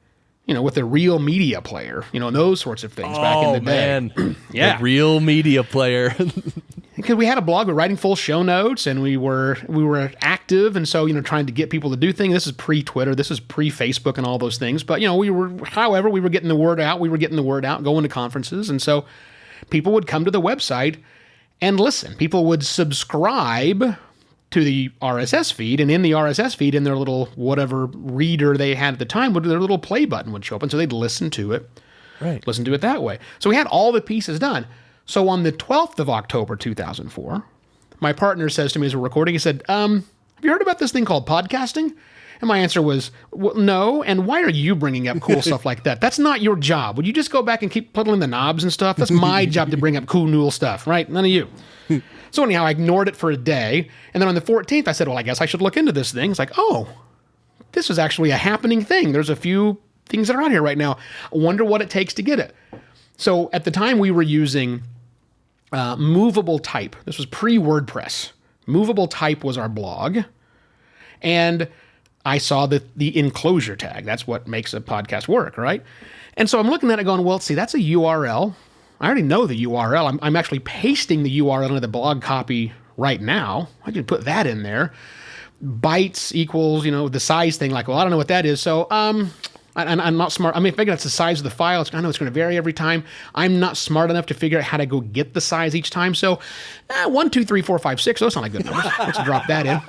With a real media player, and those sorts of things back in the day. Man. Yeah. The real media player. Because we had a blog, we were writing full show notes, and we were active, and so, trying to get people to do things. This is pre-Twitter, this is pre-Facebook and all those things. But, we were getting the word out. We were getting the word out, going to conferences, and so people would come to the website and listen. People would subscribe to the RSS feed, and in the RSS feed, in their little whatever reader they had at the time, their little play button would show up, and so they'd listen to it. Right. Listen to it that way. So we had all the pieces done. So on the 12th of October, 2004, my partner says to me as we're recording, he said, have you heard about this thing called podcasting? And my answer was, well, no, and why are you bringing up cool stuff like that? That's not your job. Would you just go back and keep puddling the knobs and stuff? That's my job to bring up cool, new stuff, right? None of you. So anyhow, I ignored it for a day. And then on the 14th, I said, well, I guess I should look into this thing. It's like, oh, this is actually a happening thing. There's a few things that are on here right now. I wonder what it takes to get it. So at the time, we were using Movable Type. This was pre-WordPress. Movable Type was our blog. And I saw the enclosure tag. That's what makes a podcast work, right? And so I'm looking at it going, well, see, that's a URL. I already know the URL. I'm actually pasting the URL into the blog copy right now. I can put that in there. Bytes equals, the size thing. Like, well, I don't know what that is. So I'm not smart. I mean, figuring that's the size of the file. I know it's going to vary every time. I'm not smart enough to figure out how to go get the size each time. So 1, 2, 3, 4, 5, 6. Those sound like good numbers. Let's drop that in.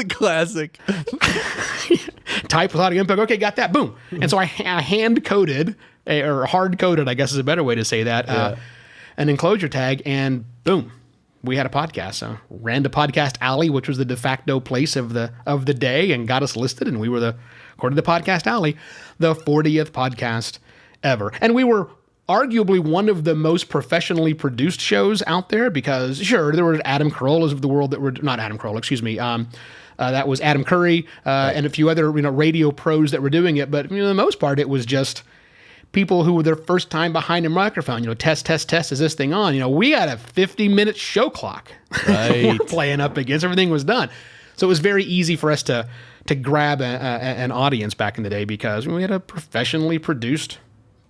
Classic. Type without input. Okay, got that. Boom. And so I hand-coded, or hard-coded, I guess is a better way to say that, an enclosure tag, and boom, we had a podcast. So ran to Podcast Alley, which was the de facto place of the day, and got us listed, and we were according to Podcast Alley, the 40th podcast ever. And we were arguably one of the most professionally produced shows out there because, sure, there were Adam Carollas of the world that were, not Adam Carolla, excuse me, that was Adam Curry and a few other radio pros that were doing it. But for the most part, it was just people who were their first time behind a microphone. Test, is this thing on? We had a 50-minute show clock we're playing up against. Everything was done. So it was very easy for us to grab an audience back in the day because we had a professionally produced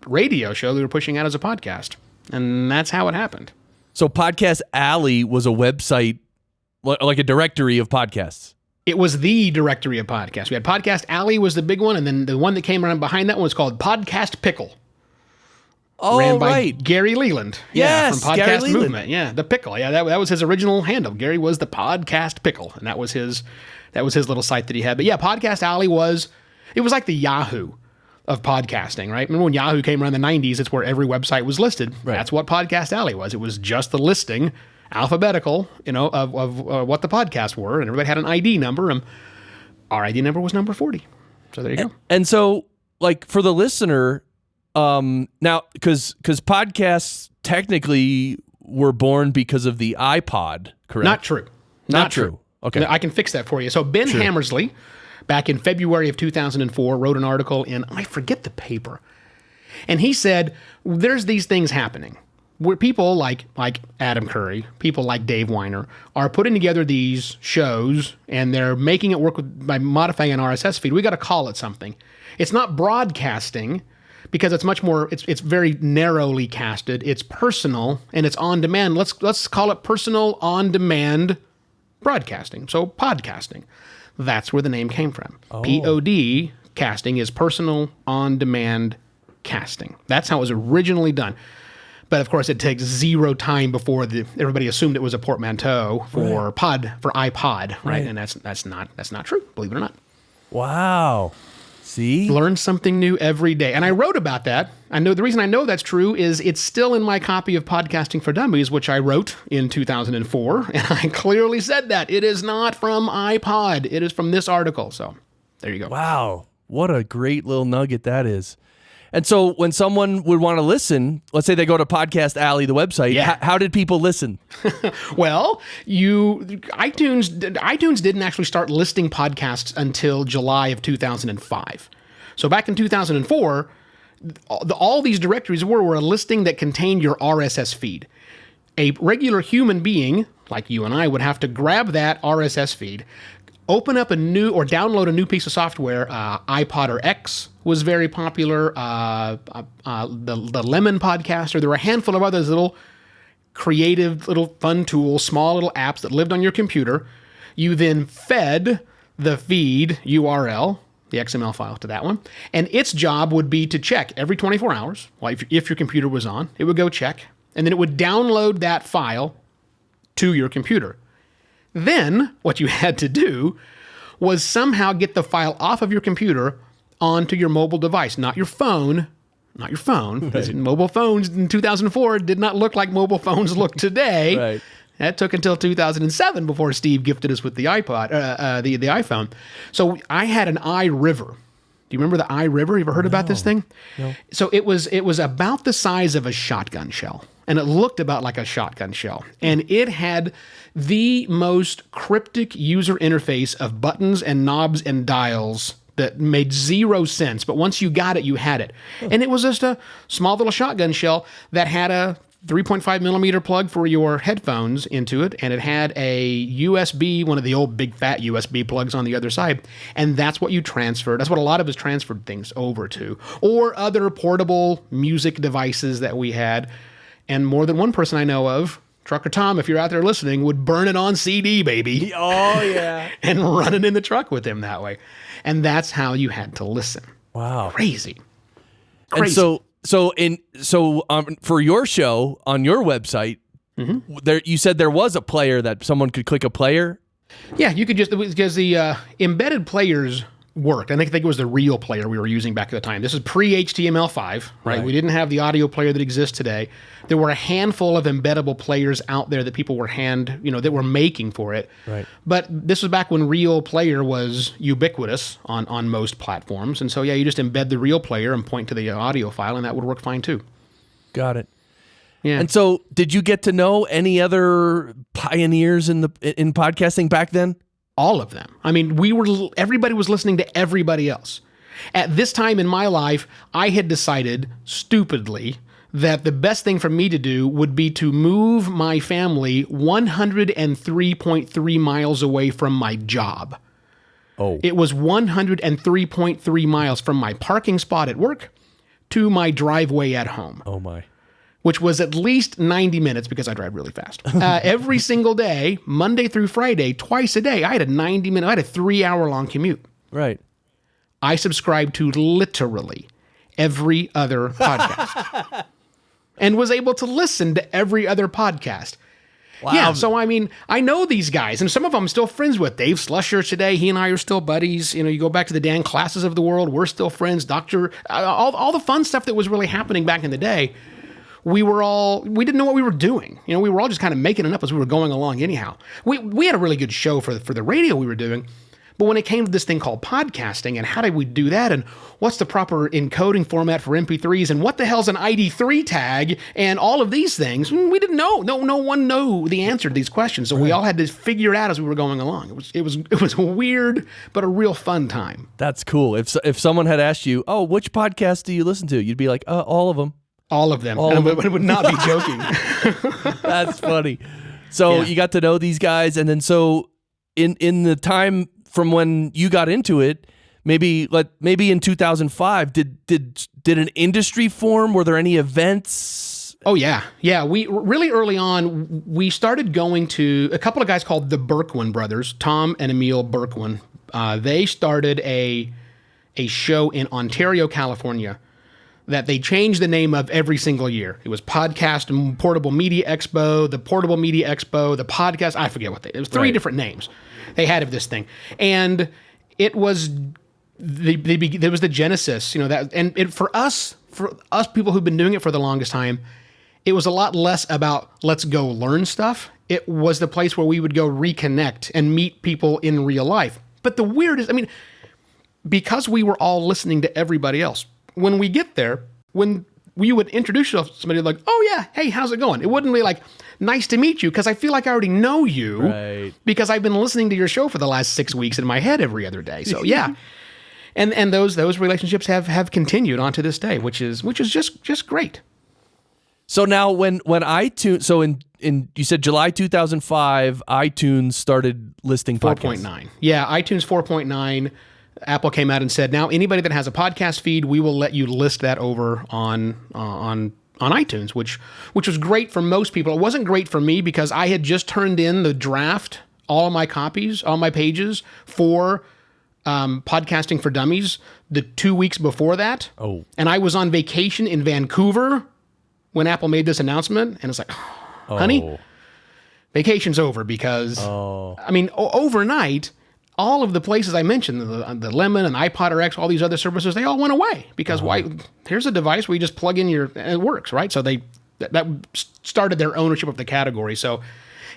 radio show that we were pushing out as a podcast. And that's how it happened. So Podcast Alley was a website, like a directory of podcasts. It was the directory of podcasts. We had Podcast Alley was the big one, and then the one that came around behind that one was called Podcast Pickle. Oh, ran by right. Gary Leland. Yes, from Podcast Gary Leland. Movement. Yeah, the Pickle. Yeah, that was his original handle. Gary was the Podcast Pickle, and that was his little site that he had. But yeah, Podcast Alley was like the Yahoo of podcasting, right? Remember when Yahoo came around the 90s, it's where every website was listed. Right. That's what Podcast Alley was. It was just the listing, alphabetical, of what the podcasts were, and everybody had an ID number, and our ID number was number 40. So there you go. And so, like, for the listener, now, because podcasts technically were born because of the iPod, correct? Not true. Not true. Okay. I can fix that for you. So Ben Hammersley, back in February of 2004, wrote an article in, I forget the paper, and he said, there's these things happening where people like Adam Curry, people like Dave Weiner, are putting together these shows, and they're making it work by modifying an RSS feed. We got to call it something. It's not broadcasting, because it's much more, it's very narrowly casted. It's personal, and it's on demand. Let's call it personal on demand broadcasting. So podcasting. That's where the name came from. Oh. POD casting is personal on demand casting. That's how it was originally done. But of course, it takes zero time before everybody assumed it was a portmanteau for iPod, right? And that's not true, believe it or not. Wow. See? Learn something new every day. And I wrote about that. I know the reason I know that's true is it's still in my copy of Podcasting for Dummies, which I wrote in 2004. And I clearly said that. It is not from iPod. It is from this article. So there you go. Wow. What a great little nugget that is. And so when someone would want to listen, let's say they go to Podcast Alley, the website, how did people listen? Well, iTunes didn't actually start listing podcasts until July of 2005. So back in 2004, all these directories were a listing that contained your RSS feed. A regular human being, like you and I, would have to grab that RSS feed, open up a new or download a new piece of software. iPod or X was very popular. The Lemon Podcaster. There were a handful of others, little creative, little fun tools, small little apps that lived on your computer. You then fed the feed URL, the XML file, to that one, and its job would be to check every 24 hours. Well, if your computer was on, it would go check, and then it would download that file to your computer. Then what you had to do was somehow get the file off of your computer onto your mobile device, not your phone, because mobile phones in 2004 did not look like mobile phones look today. Right. That took until 2007 before Steve gifted us with the iPod, the iPhone. So I had an iRiver. Do you remember the iRiver? You ever heard about this thing? No. So it was about the size of a shotgun shell, and it looked about like a shotgun shell, and it had the most cryptic user interface of buttons and knobs and dials that made zero sense. But once you got it, you had it. And it was just a small little shotgun shell that had a 3.5 millimeter plug for your headphones into it. And it had a USB, one of the old big fat USB plugs on the other side. And that's what you transferred. That's what a lot of us transferred things over to. Or other portable music devices that we had. And more than one person I know of, Trucker Tom, if you're out there listening, would burn it on CD, baby. Oh, yeah. And run it in the truck with him that way. And that's how you had to listen. Wow. Crazy. And so for your show on your website, there you said there was a player that someone could click a player. Yeah, you could just, because the embedded players worked. I think it was the real player we were using back at the time. This is pre-HTML5, right? We didn't have the audio player that exists today. There were a handful of embeddable players out there that people were that were making for it. Right. But this was back when real player was ubiquitous on most platforms. And so, yeah, you just embed the real player and point to the audio file, and that would work fine too. Got it. Yeah. And so did you get to know any other pioneers in podcasting back then? All of them. I mean, everybody was listening to everybody else. At this time in my life, I had decided, stupidly, that the best thing for me to do would be to move my family 103.3 miles away from my job. Oh. It was 103.3 miles from my parking spot at work to my driveway at home. Oh, my. which was at least 90 minutes because I drive really fast. Every single day, Monday through Friday, twice a day, I had a 3-hour-long commute. Right. I subscribed to literally every other podcast and was able to listen to every other podcast. Wow. Yeah, so I mean, I know these guys, and some of them I'm still friends with. Dave Slusher today, he and I are still buddies. You know, you go back to the Dan Classes of the world, we're still friends. All the fun stuff that was really happening back in the day, we didn't know what we were doing. You know, we were all just kind of making it up as we were going along anyhow. We had a really good show for the radio we were doing, but when it came to this thing called podcasting and how did we do that and what's the proper encoding format for MP3s and what the hell's an ID3 tag and all of these things, we didn't know. No one knew the answer to these questions, so we all had to figure it out as we were going along. It was a weird but a real fun time. That's cool. If someone had asked you, "Oh, which podcast do you listen to?" You'd be like, "All of them." All of them. I would not be joking. That's funny. So you got to know these guys, and then so in the time from when you got into it, maybe in 2005, did an industry form? Were there any events? Oh yeah. We really early on we started going to a couple of guys called the Berkwin brothers, Tom and Emil Berkwin. They started a show in Ontario, California, that they changed the name of every single year. It was Podcast and Portable Media Expo, the Portable Media Expo, the Podcast. I forget what it was. Three different names they had of this thing, and it was there was the genesis. You know that, and for us people who've been doing it for the longest time, it was a lot less about let's go learn stuff. It was the place where we would go reconnect and meet people in real life. But the weirdest, I mean, because we were all listening to everybody else. When we get there, when you would introduce yourself to somebody like, oh yeah, hey, how's it going? It wouldn't be like, nice to meet you, because I feel like I already know you because I've been listening to your show for the last 6 weeks in my head every other day. So yeah. And those relationships have continued on to this day, which is just great. So now when iTunes, so in you said July 2005, iTunes started listing podcasts. 4.9. Yeah, iTunes 4.9. Apple came out and said, now anybody that has a podcast feed, we will let you list that over on iTunes, which was great for most people. It wasn't great for me because I had just turned in the draft, all my copies, all my pages for Podcasting for Dummies the 2 weeks before that. Oh. And I was on vacation in Vancouver when Apple made this announcement. And it's like, honey, vacation's over because, I mean, overnight, all of the places I mentioned, the Lemon and iPod RX, all these other services, they all went away because here's a device where you just plug in and it works, right? So that started their ownership of the category. So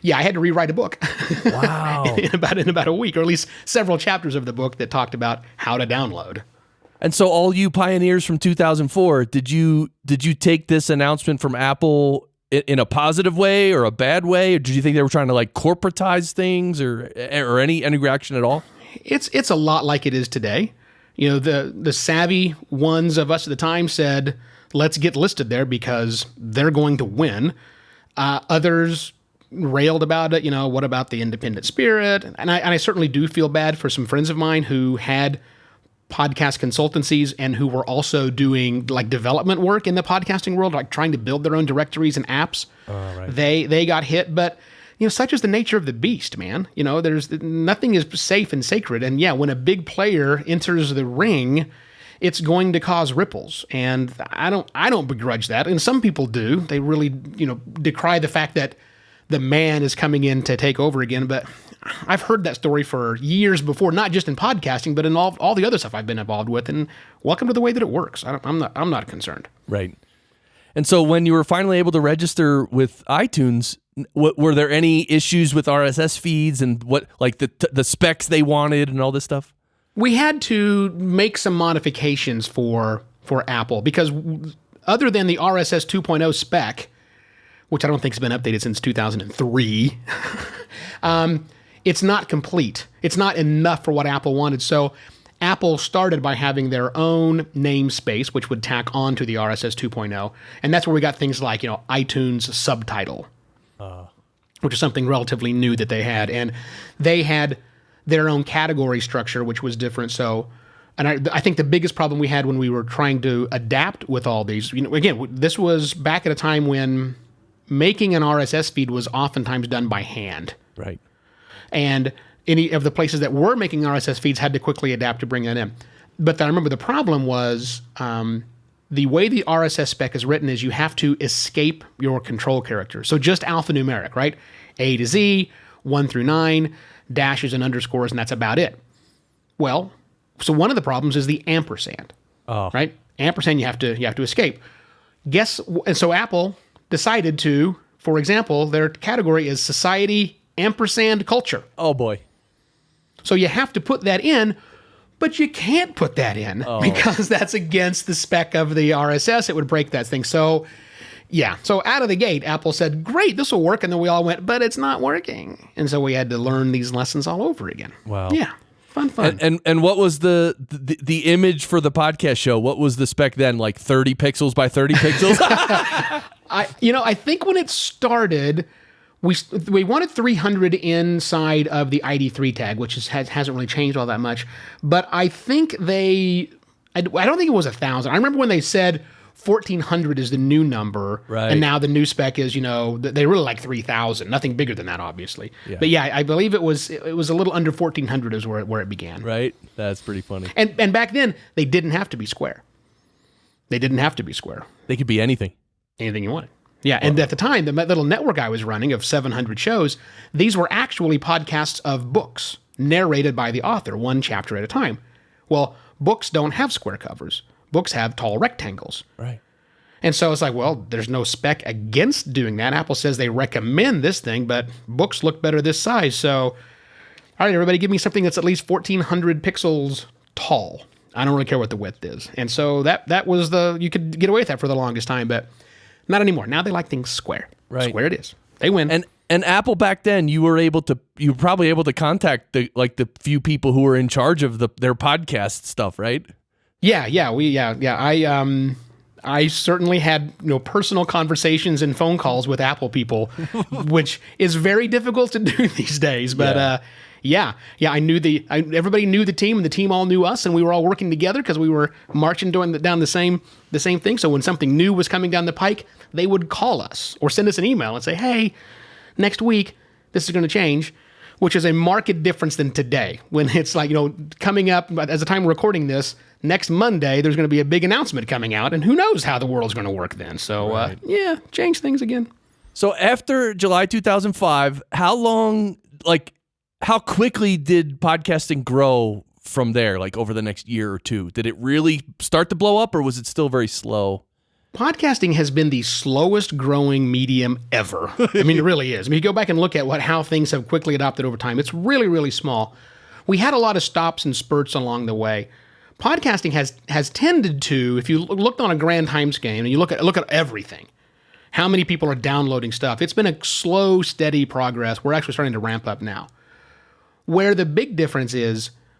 yeah, I had to rewrite a book. Wow. in about a week, or at least several chapters of the book that talked about how to download. And so all you pioneers from 2004, did you take this announcement from Apple in a positive way or a bad way, or did you think they were trying to like corporatize things, or any reaction at all? It's a lot like it is today. You know, the savvy ones of us at the time said, let's get listed there because they're going to win. Others railed about it. You know, what about the independent spirit? And I certainly do feel bad for some friends of mine who had podcast consultancies and who were also doing like development work in the podcasting world, like trying to build their own directories and apps. Right. They got hit, but you know, such is the nature of the beast, man. You know, there's nothing is safe and sacred. And yeah, when a big player enters the ring, it's going to cause ripples. And I don't begrudge that. And some people do. They really, you know, decry the fact that the man is coming in to take over again. But I've heard that story for years before, not just in podcasting, but in all the other stuff I've been involved with. And welcome to the way that it works. I'm not concerned. Right. And so when you were finally able to register with iTunes, were there any issues with RSS feeds and what, like the specs they wanted and all this stuff? We had to make some modifications for Apple because other than the RSS 2.0 spec, which I don't think has been updated since 2003, it's not complete. It's not enough for what Apple wanted. So Apple started by having their own namespace, which would tack on to the RSS 2.0. And that's where we got things like, you know, iTunes Subtitle, which is something relatively new that they had. And they had their own category structure, which was different. So And I think the biggest problem we had when we were trying to adapt with all these, again, this was back at a time when making an RSS feed was oftentimes done by hand. Right. And any of the places that were making RSS feeds had to quickly adapt to bring that in. But I remember the problem was the way the RSS spec is written is you have to escape your control characters. So just alphanumeric, right? A to Z, 1 through 9, dashes and underscores, and that's about it. Well, so one of the problems is the ampersand, right? Ampersand you have to escape. And so Apple decided to, for example, their category is society ampersand culture. Oh boy. So you have to put that in, but you can't put that in because that's against the spec of the RSS. It would break that thing. So yeah, so out of the gate, Apple said, great, this will work. And then we all went, but it's not working. And so we had to learn these lessons all over again. Wow. Yeah. Fun. And what was the image for the podcast show? What was the spec then? Like 30 pixels by 30 pixels? I think when it started, we wanted 300 inside of the ID3 tag, which hasn't really changed all that much. But I think I don't think it was 1,000. I remember when they said 1,400 is the new number, right. And now the new spec is, they really like 3,000. Nothing bigger than that, obviously. Yeah. But yeah, I believe it was a little under 1,400 is where it began. Right. That's pretty funny. And back then, they didn't have to be square. They could be anything. Anything you wanted. Yeah, and at the time, the little network I was running of 700 shows, these were actually podcasts of books narrated by the author, one chapter at a time. Well, books don't have square covers. Books have tall rectangles. Right. And so it's like, well, there's no spec against doing that. Apple says they recommend this thing, but books look better this size. So, all right, everybody, give me something that's at least 1,400 pixels tall. I don't really care what the width is. And so that was you could get away with that for the longest time, but not anymore. Now they like things square. Right. Square it is. They win. And Apple back then, you were probably able to contact the few people who were in charge of their podcast stuff, right? Yeah. I certainly had personal conversations and phone calls with Apple people, which is very difficult to do these days. But I knew everybody knew the team, and the team all knew us, and we were all working together because we were marching down the same thing. So when something new was coming down the pike, they would call us or send us an email and say, "Hey, next week this is going to change," which is a marked difference than today, when it's like coming up as the time we're recording this. Next Monday, there's going to be a big announcement coming out, and who knows how the world's going to work then. So, change things again. So after July 2005, how quickly did podcasting grow from there, like over the next year or two? Did it really start to blow up, or was it still very slow? Podcasting has been the slowest growing medium ever. I mean, it really is. I mean, you go back and look at how things have quickly adopted over time. It's really, really small. We had a lot of stops and spurts along the way. Podcasting has tended to, if you looked on a grand time scale and you look at everything, how many people are downloading stuff, it's been a slow, steady progress. We're actually starting to ramp up now. Where the big difference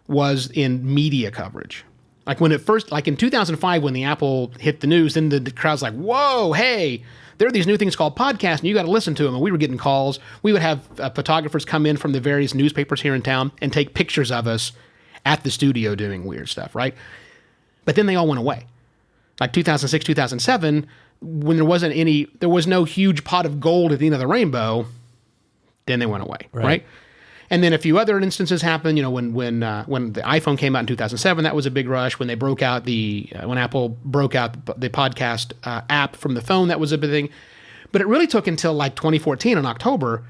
was in media coverage. Like when in 2005, when the Apple hit the news, then the crowd's like, whoa, hey, there are these new things called podcasts, and you got to listen to them. And we were getting calls. We would have photographers come in from the various newspapers here in town and take pictures of us at the studio doing weird stuff, right? But then they all went away. Like 2006, 2007, when there was no huge pot of gold at the end of the rainbow, then they went away, right? And then a few other instances happened. When the iPhone came out in 2007, that was a big rush. When they broke out when Apple broke out the podcast app from the phone, that was a big thing. But it really took until like 2014 in October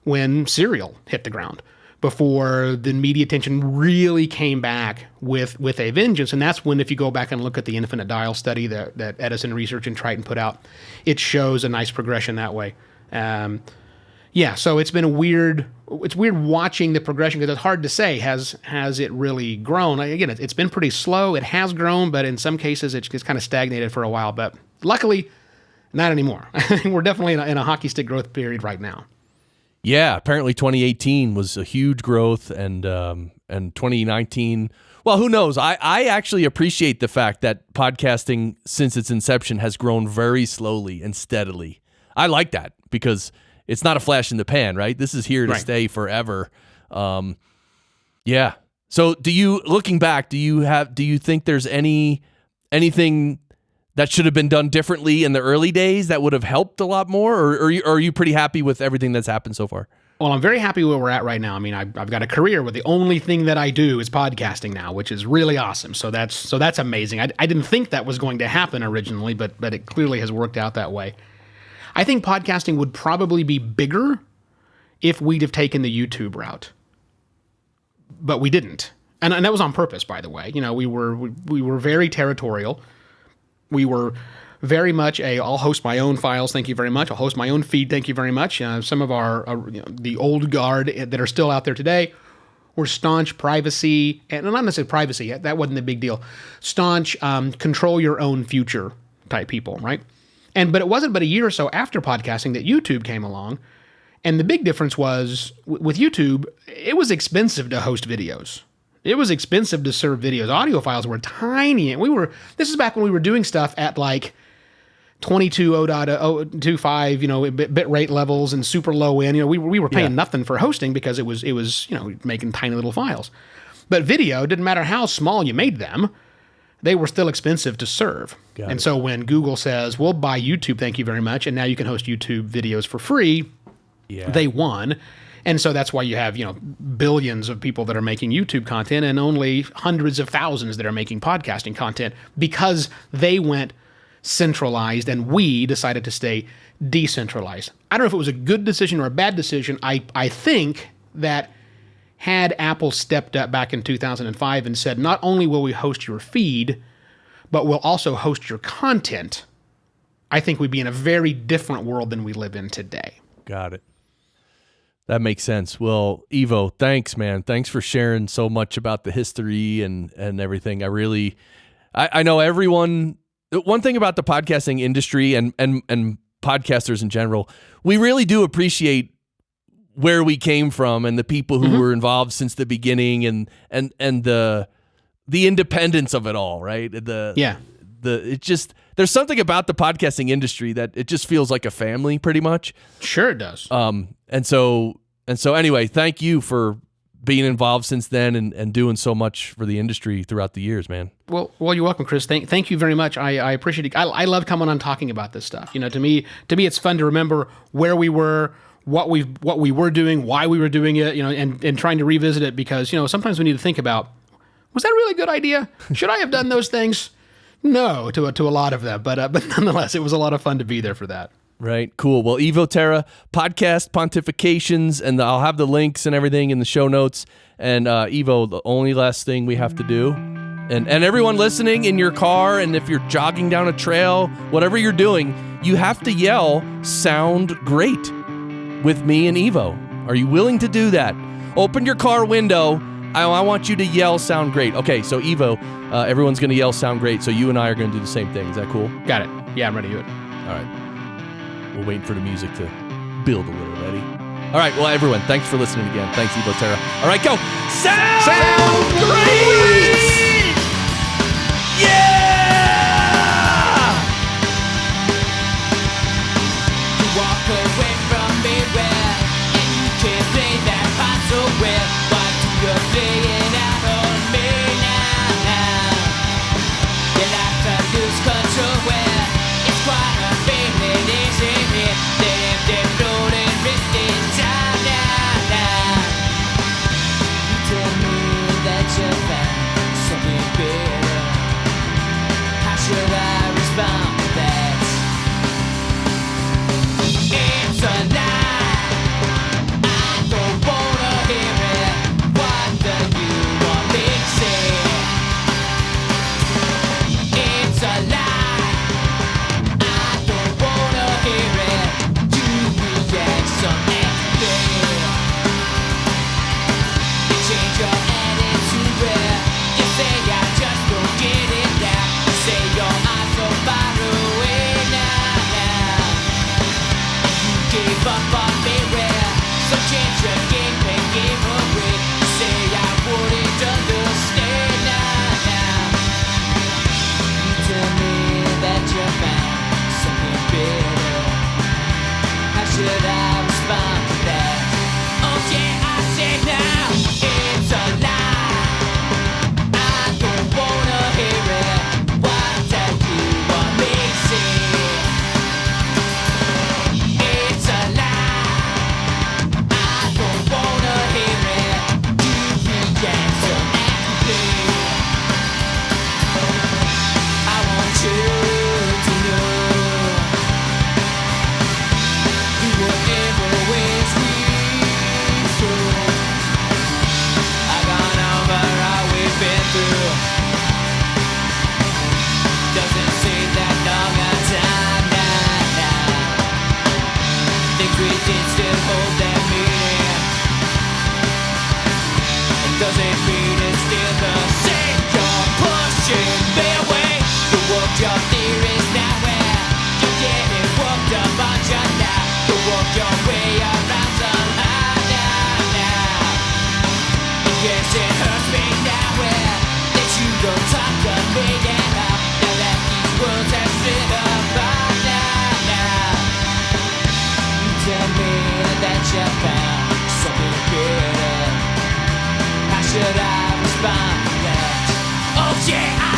when Serial hit the ground before the media attention really came back with a vengeance. And that's when, if you go back and look at the infinite dial study that Edison Research and Triton put out, it shows a nice progression that way. So it's been weird watching the progression, because it's hard to say, has it really grown? Again, it's been pretty slow. It has grown, but in some cases it's kind of stagnated for a while. But luckily, not anymore. We're definitely in a hockey stick growth period right now. Yeah, apparently 2018 was a huge growth, and 2019. Well, who knows? I actually appreciate the fact that podcasting, since its inception, has grown very slowly and steadily. I like that, because it's not a flash in the pan, right? This is here to stay forever. Yeah. So looking back, do you think there's anything that should have been done differently in the early days that would have helped a lot more, or are you pretty happy with everything that's happened so far? Well, I'm very happy where we're at right now. I mean, I've got a career where the only thing that I do is podcasting now, which is really awesome. So that's amazing. I didn't think that was going to happen originally, but it clearly has worked out that way. I think podcasting would probably be bigger if we'd have taken the YouTube route, but we didn't, and that was on purpose, by the way. You know, we were very territorial. We were very much I'll host my own files, thank you very much. I'll host my own feed, thank you very much. Some of our the old guard that are still out there today were staunch privacy, and not necessarily privacy, that wasn't the big deal. Staunch control your own future type people, right? But it wasn't but a year or so after podcasting that YouTube came along, and the big difference was with YouTube, it was expensive to host videos. It was expensive to serve videos. Audio files were tiny, and this is back when we were doing stuff at like 22.0.025, bit rate levels and super low end. We were paying nothing for hosting because it was making tiny little files. But video, didn't matter how small you made them, they were still expensive to serve. So when Google says, we'll buy YouTube, thank you very much, and now you can host YouTube videos for free, they won. And so that's why you have, billions of people that are making YouTube content and only hundreds of thousands that are making podcasting content, because they went centralized and we decided to stay decentralized. I don't know if it was a good decision or a bad decision. I think that had Apple stepped up back in 2005 and said, not only will we host your feed, but we'll also host your content, I think we'd be in a very different world than we live in today. Got it. That makes sense. Well, Evo, thanks, man. Thanks for sharing so much about the history and everything. I know everyone. One thing about the podcasting industry and podcasters in general, we really do appreciate where we came from and the people who were involved since the beginning and the independence of it all, right? There's something about the podcasting industry that it just feels like a family, pretty much. Sure, it does. And so anyway, thank you for being involved since then and doing so much for the industry throughout the years, man. Well, you're welcome, Chris. Thank you very much. I appreciate it. I love coming on talking about this stuff. To me, it's fun to remember where we were, what we were doing, why we were doing it, and trying to revisit it, because sometimes we need to think about, was that really a good idea? Should I have done those things? No, to a lot of them, but nonetheless, it was a lot of fun to be there for that. Right. Cool. Well, Evo Terra, Podcast Pontifications, and I'll have the links and everything in the show notes. And Evo, the only last thing we have to do, and everyone listening in your car, and if you're jogging down a trail, whatever you're doing, you have to yell, "Sound great," with me and Evo. Are you willing to do that? Open your car window. I want you to yell, "Sound great." Okay, so Evo, everyone's going to yell, "Sound great." So you and I are going to do the same thing. Is that cool? Got it. Yeah, I'm ready to do it. All right. We're waiting for the music to build a little. Ready? All right. Well, everyone, thanks for listening again. Thanks, Evo Terra. All right, go. Sound great! Yeah! You walk away from me where and you can't play that part so well. But you're playing out on me now. You like to lose control where it's quite a feeling, isn't it? They're floating, drifting down now. You tell me that you found something better. How should I respond to that? It's a lie. I don't wanna hear it. What do you want me to say? It's a lie. I don't wanna hear it. You react some angry. You change your attitude where you say I just don't get it now. You say your eyes so far away now. You gave up on me where some chance you gave me gave away. You say I wouldn't understand now. You tell me that you found something better. How should I respond to that? Oh yeah, I say now it's a lie. things we did still hold their meaning. And does it mean it's still the same? You're pushing me away. The world your theories now where you're getting worked up on you now. The world your way around somehow now. Yes, it hurts me now where that you don't talk to me enough. Now that these worlds have split apart now. Tell me that you found something better. How should I respond to that? Oh yeah,